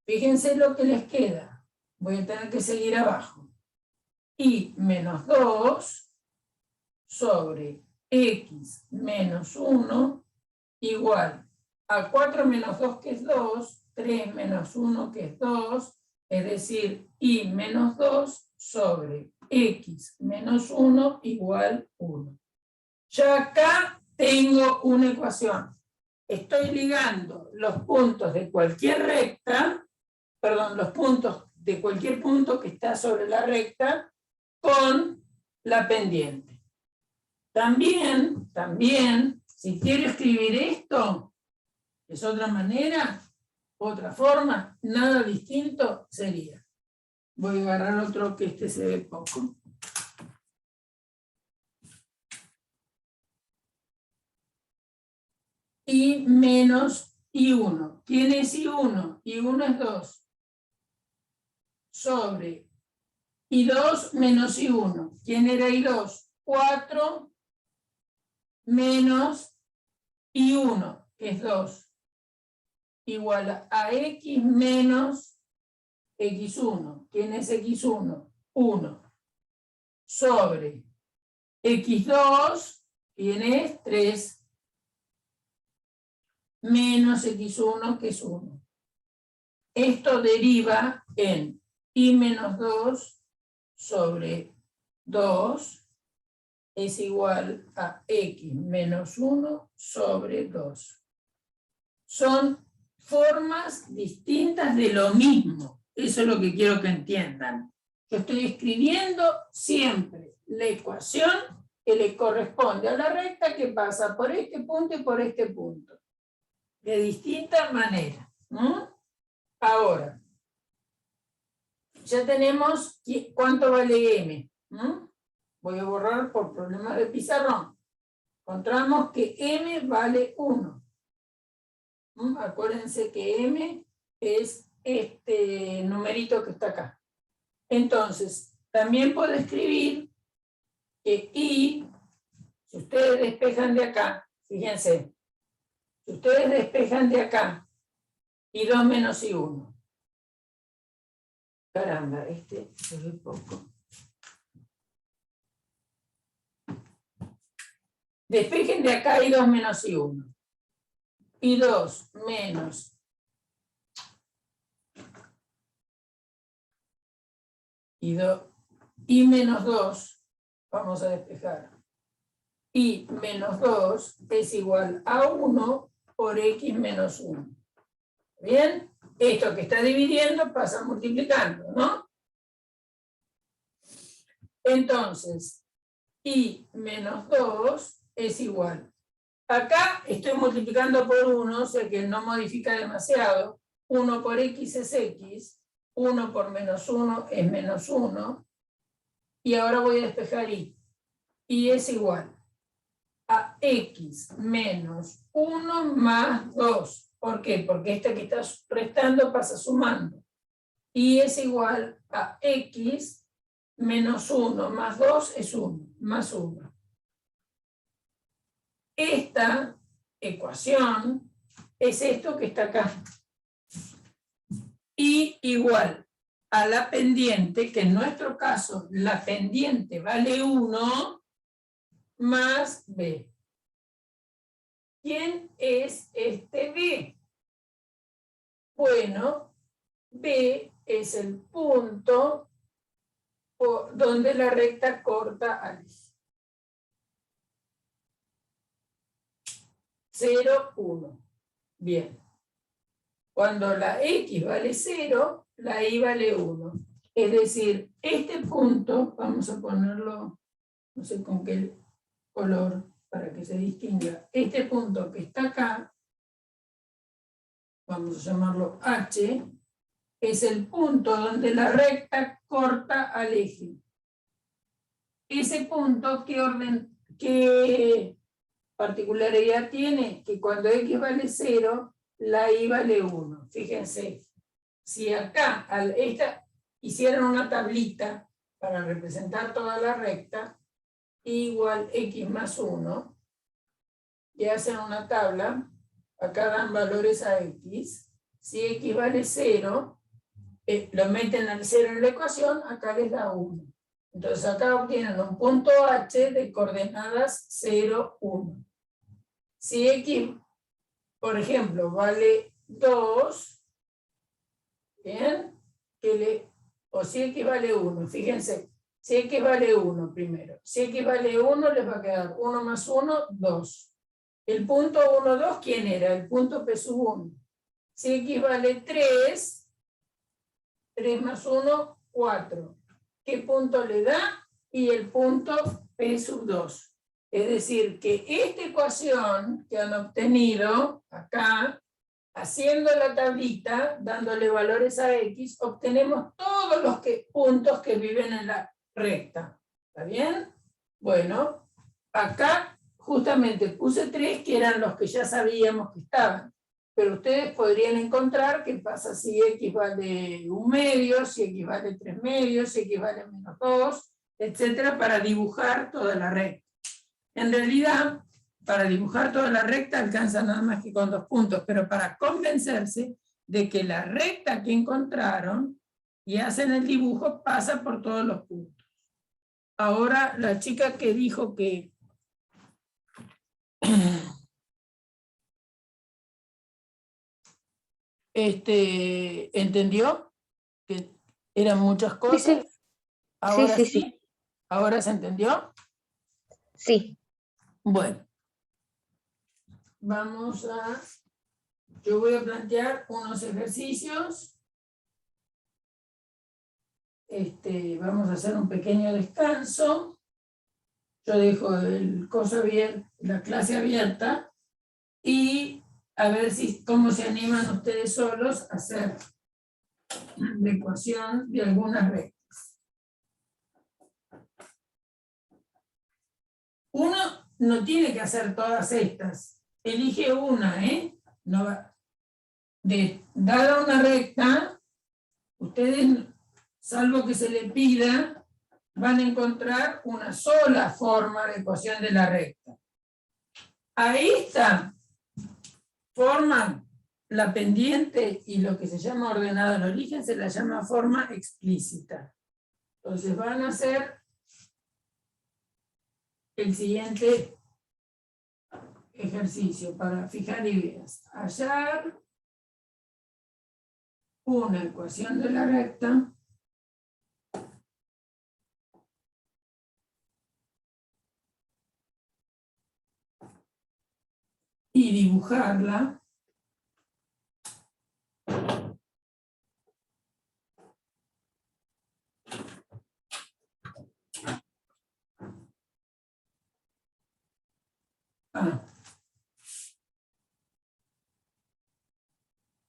Fíjense lo que les queda. Voy a tener que seguir abajo. I menos 2 sobre X menos 1 igual a 4 menos 2 que es 2, 3 menos 1 que es 2, es decir, I menos 2 sobre X menos 1 igual 1. Ya acá tengo una ecuación. Estoy ligando los puntos de cualquier recta, perdón, los puntos de cualquier punto que está sobre la recta con la pendiente. También, si quiero escribir esto, es otra manera, otra forma, nada distinto sería. Voy a agarrar otro que este se ve poco. Y menos I1. ¿Quién es I1? I1 es 2. Sobre I2 menos I1. ¿Quién era I2? 4 menos I1, que es 2. Igual a X menos X1. ¿Quién es X1? 1. Sobre X2, ¿quién es? 3. Menos X1, que es 1. Esto deriva en I menos 2 sobre 2 es igual a X menos 1 sobre 2. Son formas distintas de lo mismo. Eso es lo que quiero que entiendan. Yo estoy escribiendo siempre la ecuación que le corresponde a la recta que pasa por este punto y por este punto. De distintas maneras. Ahora, ya tenemos cuánto vale M. Voy a borrar por problemas de pizarrón. Encontramos que M vale 1. Acuérdense que M es este numerito que está acá. Entonces, también puedo escribir que I, si ustedes despejan de acá, fíjense, si ustedes despejan de acá, I2 menos I1. Caramba, este se ve poco. Despejen de acá I2 menos I1. I2 menos I menos 2, vamos a despejar. I menos 2 es igual a 1 por X menos 1. ¿Bien? Esto que está dividiendo pasa multiplicando, ¿no? Entonces, I menos 2 es igual. Acá estoy multiplicando por 1, o sea que no modifica demasiado. 1 por X es X. 1 por menos 1 es menos 1. Y ahora voy a despejar I. Y es igual a X menos 1 más 2. ¿Por qué? Porque este que está restando pasa sumando. Y es igual a X menos 1 más 2 es 1, más 1. Esta ecuación es esto que está acá. Y igual a la pendiente, que en nuestro caso la pendiente vale 1 más B. ¿Quién es este B? Bueno, B es el punto donde la recta corta al eje. 0, 1. Bien. Cuando la X vale 0, la Y vale 1. Es decir, este punto, vamos a ponerlo, no sé con qué color, para que se distinga. Este punto que está acá, vamos a llamarlo H, es el punto donde la recta corta al eje. Ese punto, ¿qué particularidad tiene? Que cuando X vale 0, la Y vale 1. Fíjense, si acá hicieran una tablita para representar toda la recta, igual X más 1, y hacen una tabla, acá dan valores a X, si X vale 0, lo meten al 0 en la ecuación, acá les da 1. Entonces acá obtienen un punto H de coordenadas 0, 1. Si X, por ejemplo, vale 2, ¿bien? O si X vale 1, fíjense, si X vale 1 primero. Si X vale 1, les va a quedar 1 más 1, 2. El punto 1, 2, ¿quién era? El punto P sub 1. Si X vale 3, 3 más 1, 4. ¿Qué punto le da? Y el punto P sub 2. Es decir, que esta ecuación que han obtenido acá, haciendo la tablita, dándole valores a X, obtenemos todos los puntos que viven en la recta. ¿Está bien? Bueno, acá justamente puse 3 que eran los que ya sabíamos que estaban. Pero ustedes podrían encontrar qué pasa si X vale 1 medio, si X vale 3 medios, si X vale menos 2, etcétera, para dibujar toda la recta. En realidad, para dibujar toda la recta alcanza nada más que con 2 puntos, pero para convencerse de que la recta que encontraron y hacen el dibujo pasa por todos los puntos. Ahora, la chica que dijo que ¿entendió? Que eran muchas cosas. Sí, sí. Ahora Sí. sí. ¿Ahora se entendió? Sí. Bueno. Vamos a... Yo voy a plantear unos ejercicios. Vamos a hacer un pequeño descanso. Yo dejo la clase abierta y a ver cómo se animan ustedes solos a hacer la ecuación de algunas rectas. Uno no tiene que hacer todas estas. Elige una, ¿eh? No va. Dada una recta, ustedes, salvo que se le pida, van a encontrar una sola forma de ecuación de la recta. A esta forma, la pendiente y lo que se llama ordenada al origen se la llama forma explícita. Entonces van a hacer el siguiente ejercicio para fijar ideas. Hallar una ecuación de la recta y dibujarla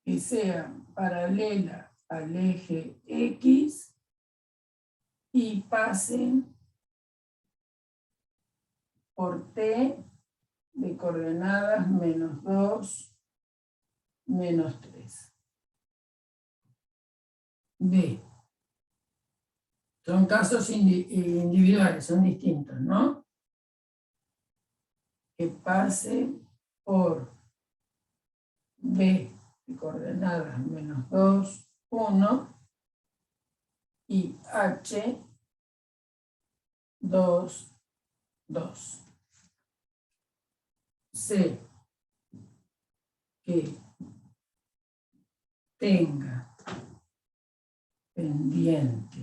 que sea paralela al eje X y pasen por T de coordenadas menos 2, menos 3. B. Son casos individuales, son distintos, ¿no? Que pase por B de coordenadas menos 2, 1 y H 2, 2. C que tenga pendiente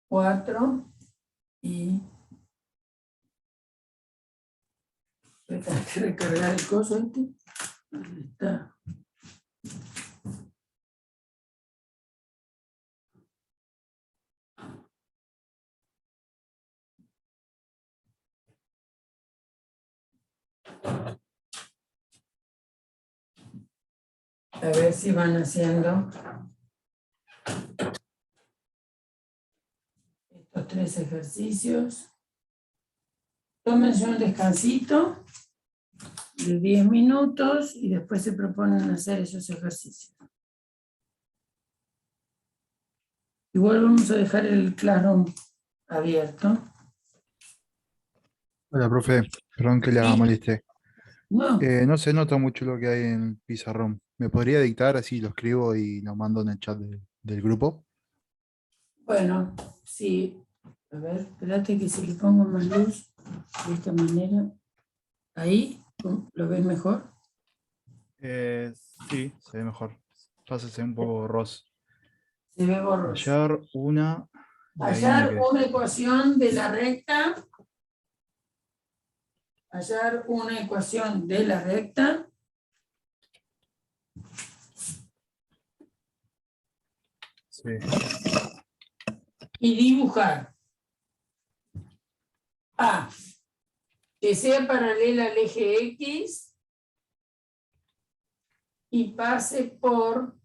4 y voy a tener que recargar el coso este. ¿Dónde está? A ver si van haciendo estos 3 ejercicios. Tómense un descansito de 10 minutos y después se proponen hacer esos ejercicios. Igual vamos a dejar el Classroom abierto. Hola, profe. Perdón que la Sí. molesté. No, No se nota mucho lo que hay en el pizarrón. ¿Me podría dictar así lo escribo y lo mando en el chat del grupo? bueno, sí. A ver, espérate que si le pongo más luz de esta manera. Ahí, ¿lo ves mejor? Sí, se ve mejor. Pásese un poco borroso. Se ve borroso. Hallar una... y ahí me Hallar quedé. una ecuación de la recta. hallar una ecuación de la recta Sí. y dibujar A, que sea paralela al eje X y pase por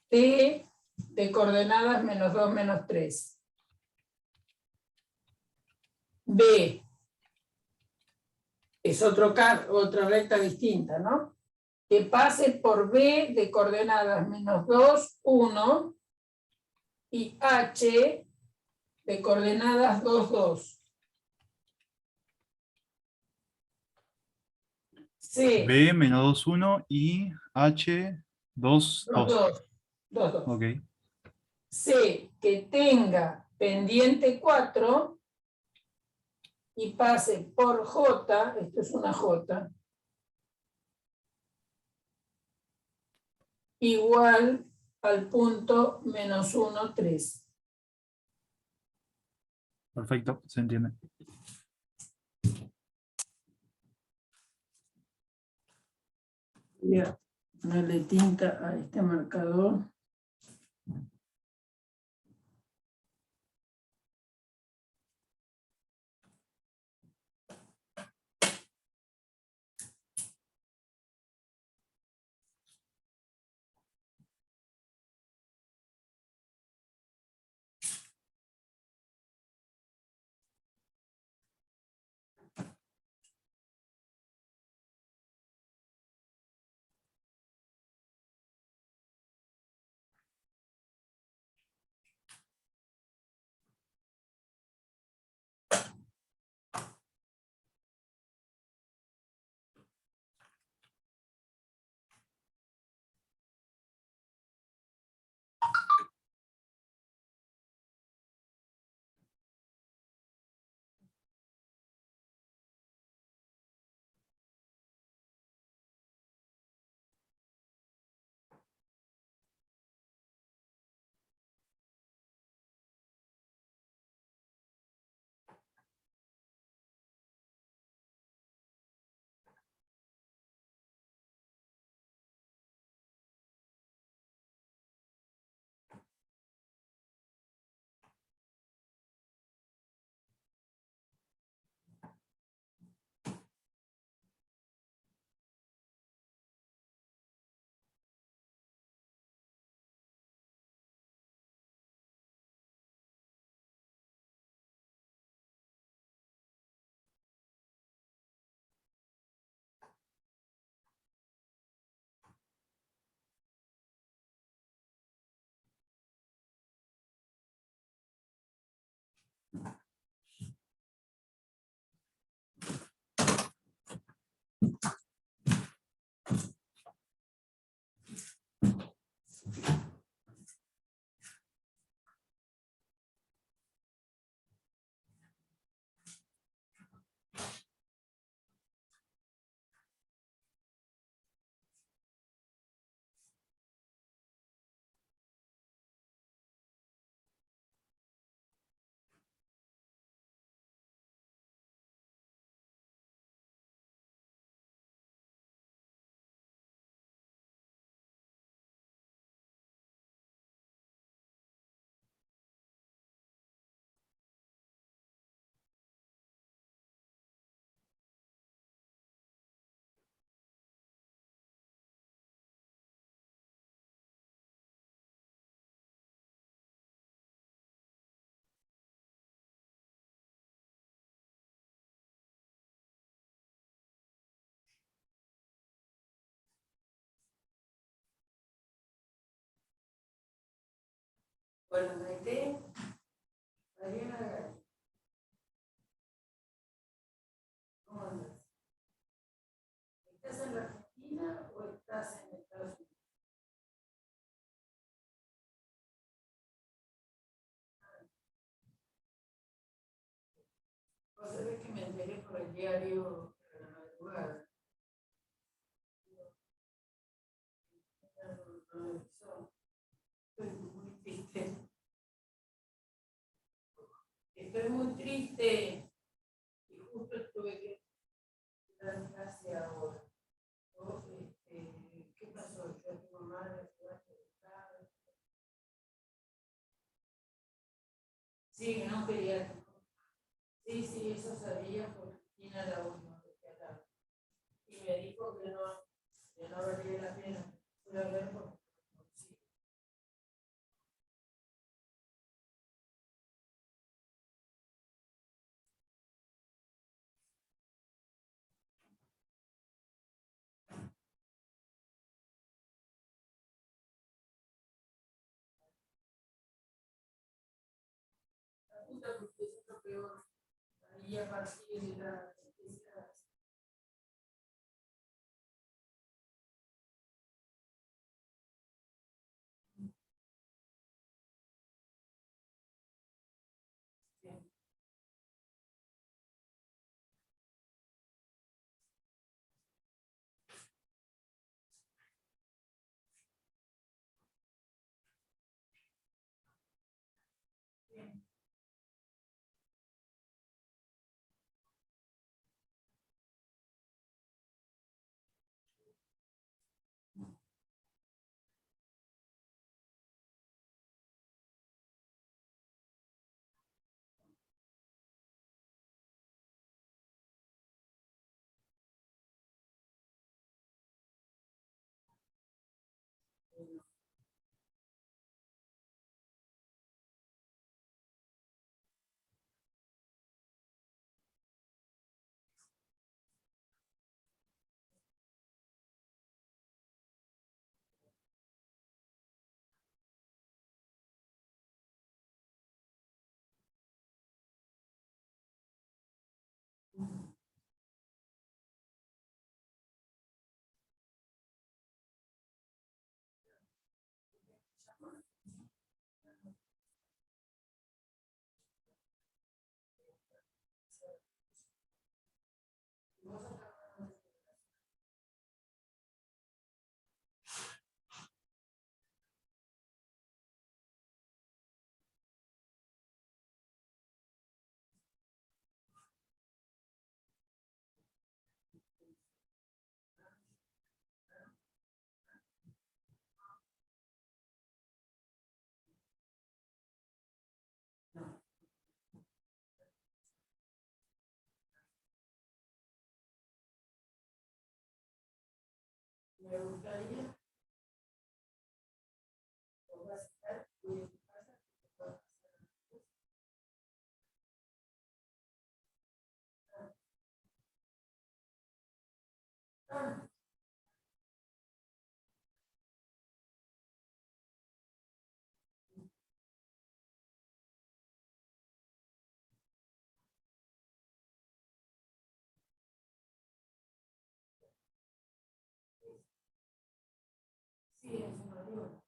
T de coordenadas -2, -3. B, es otra recta distinta, ¿no? Que pase por B de coordenadas -2, 1 y H de coordenadas 2, 2. C, B, menos 2, 1 y H, 2, 2, 2. 2, 2. Ok. C, que tenga pendiente 4 y pase por J, esto es una J, igual al punto -1, 3. Perfecto, se entiende. Voy a ponerle tinta a este marcador. Bueno, Maite, Mariana Gay, ¿cómo andas? ¿Estás en la Argentina o estás en Estados Unidos? Vos sabés que me enteré por el diario de la madrugada. Estoy muy triste. Estoy muy triste y justo tuve que Sí, no quería. Sí, sí, eso sabía porque Cristina la última vez que hablaba. Y me dijo que no valía la pena. Fui a ver porque sí. La puta porque es lo peor. Ahí a partir de la me gustaría sí, es una ayuda.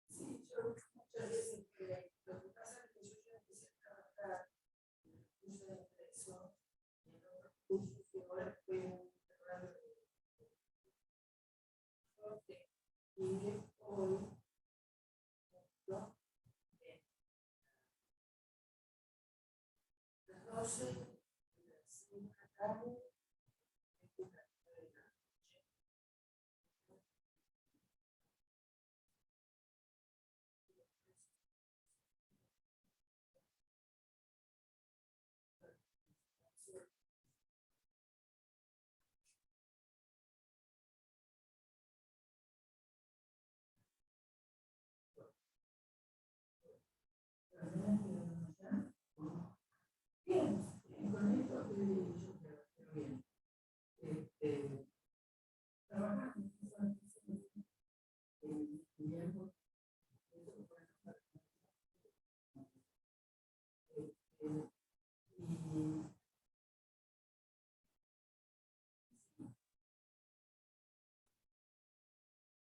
Sí, yo muchas veces que lo que pasa es que yo ya empecé a trabajar en el curso de impresión y en otros cursos que ahora estoy en un programa de deporte y hoy ¿no? Las 12 y las 5 de la tarde bien, con esto que yo creo bien. Trabajando estudiando y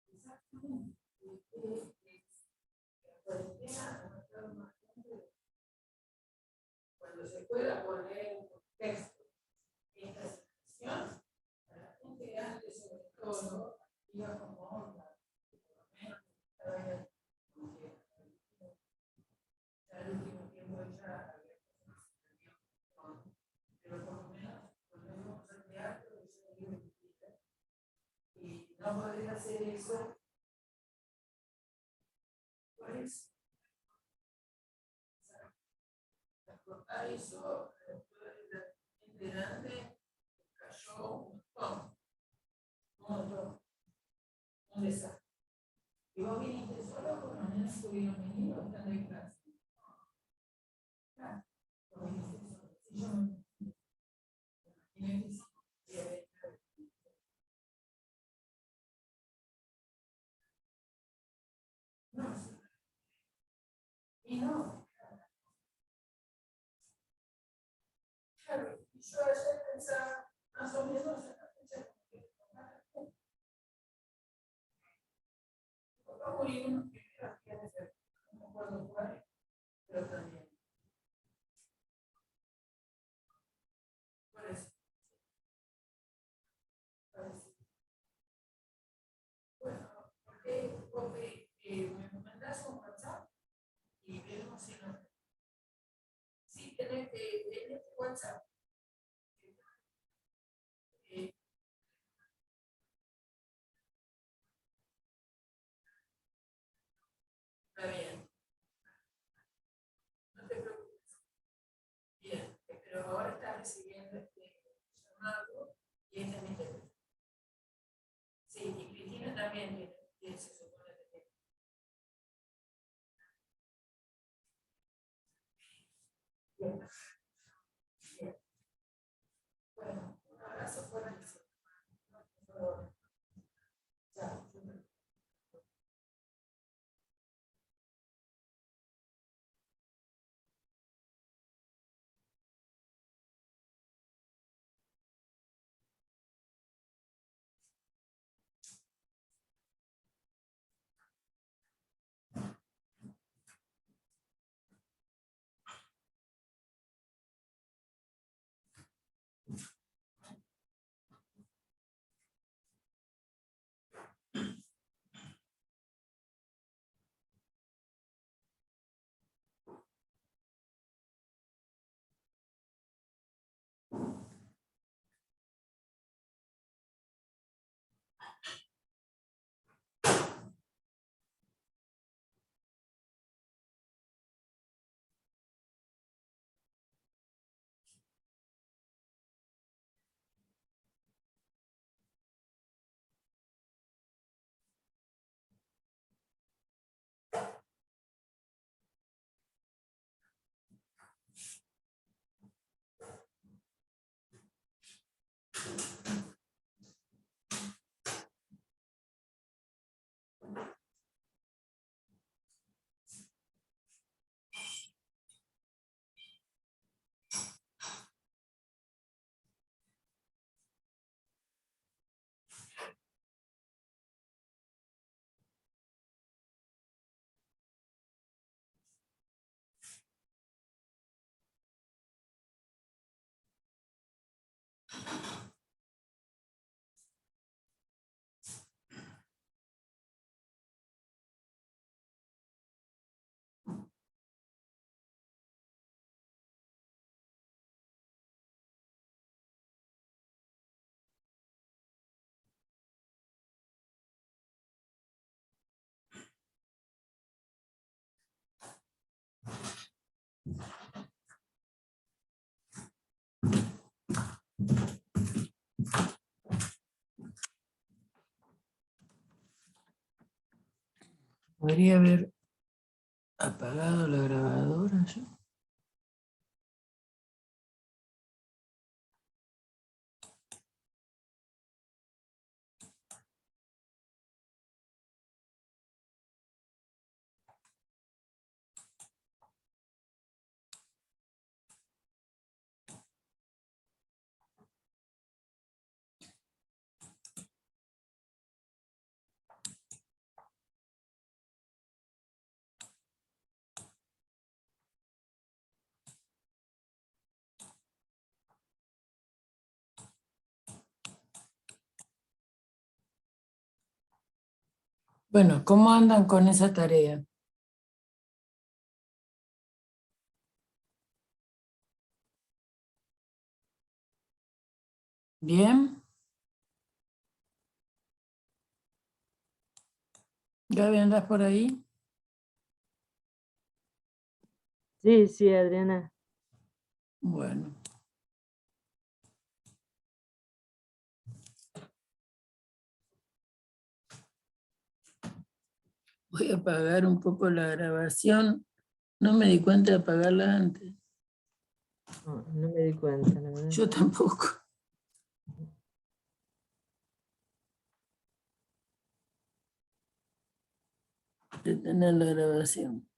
exactamente la cuarentena ha marcado más gente cuando se pueda poner en contexto esta situación, a la gente grande sobre todo, iba como onda, por lo menos estaba ya como que ya el último tiempo ya había cosas que teníamos, pero por lo menos cuando íbamos al teatro, eso iba a y no podría hacer eso, pues, cortar eso, de grande, cayó un montón, un desastre. Y vos viniste solo, por lo menos pudieron venir o están en clase. Vos viniste solo. Si yo me imaginé que sí, no, y no, claro, y yo ayer pensaba más o menos en la fecha que va a morir unos primeros que de ser, no me acuerdo cuál, pero también. Por eso. Parece. Bueno, porque vos me mandás un WhatsApp y vemos si no. Sí, tenés WhatsApp. Está bien, no te preocupes. Bien, pero ahora estás recibiendo este llamado y este es mi teléfono. Sí, y Cristina también tiene, se supone que tiene. Bien. Bien. Bueno, un abrazo fuerte. Chao. Podría haber apagado la grabadora yo. Bueno, ¿cómo andan con esa tarea? ¿Bien? Gaby, ¿andás por ahí? Sí, sí, Adriana. Bueno. Voy a apagar un poco la grabación. No me di cuenta de apagarla antes. No, no me di cuenta, la verdad. Yo tampoco. Detener la grabación.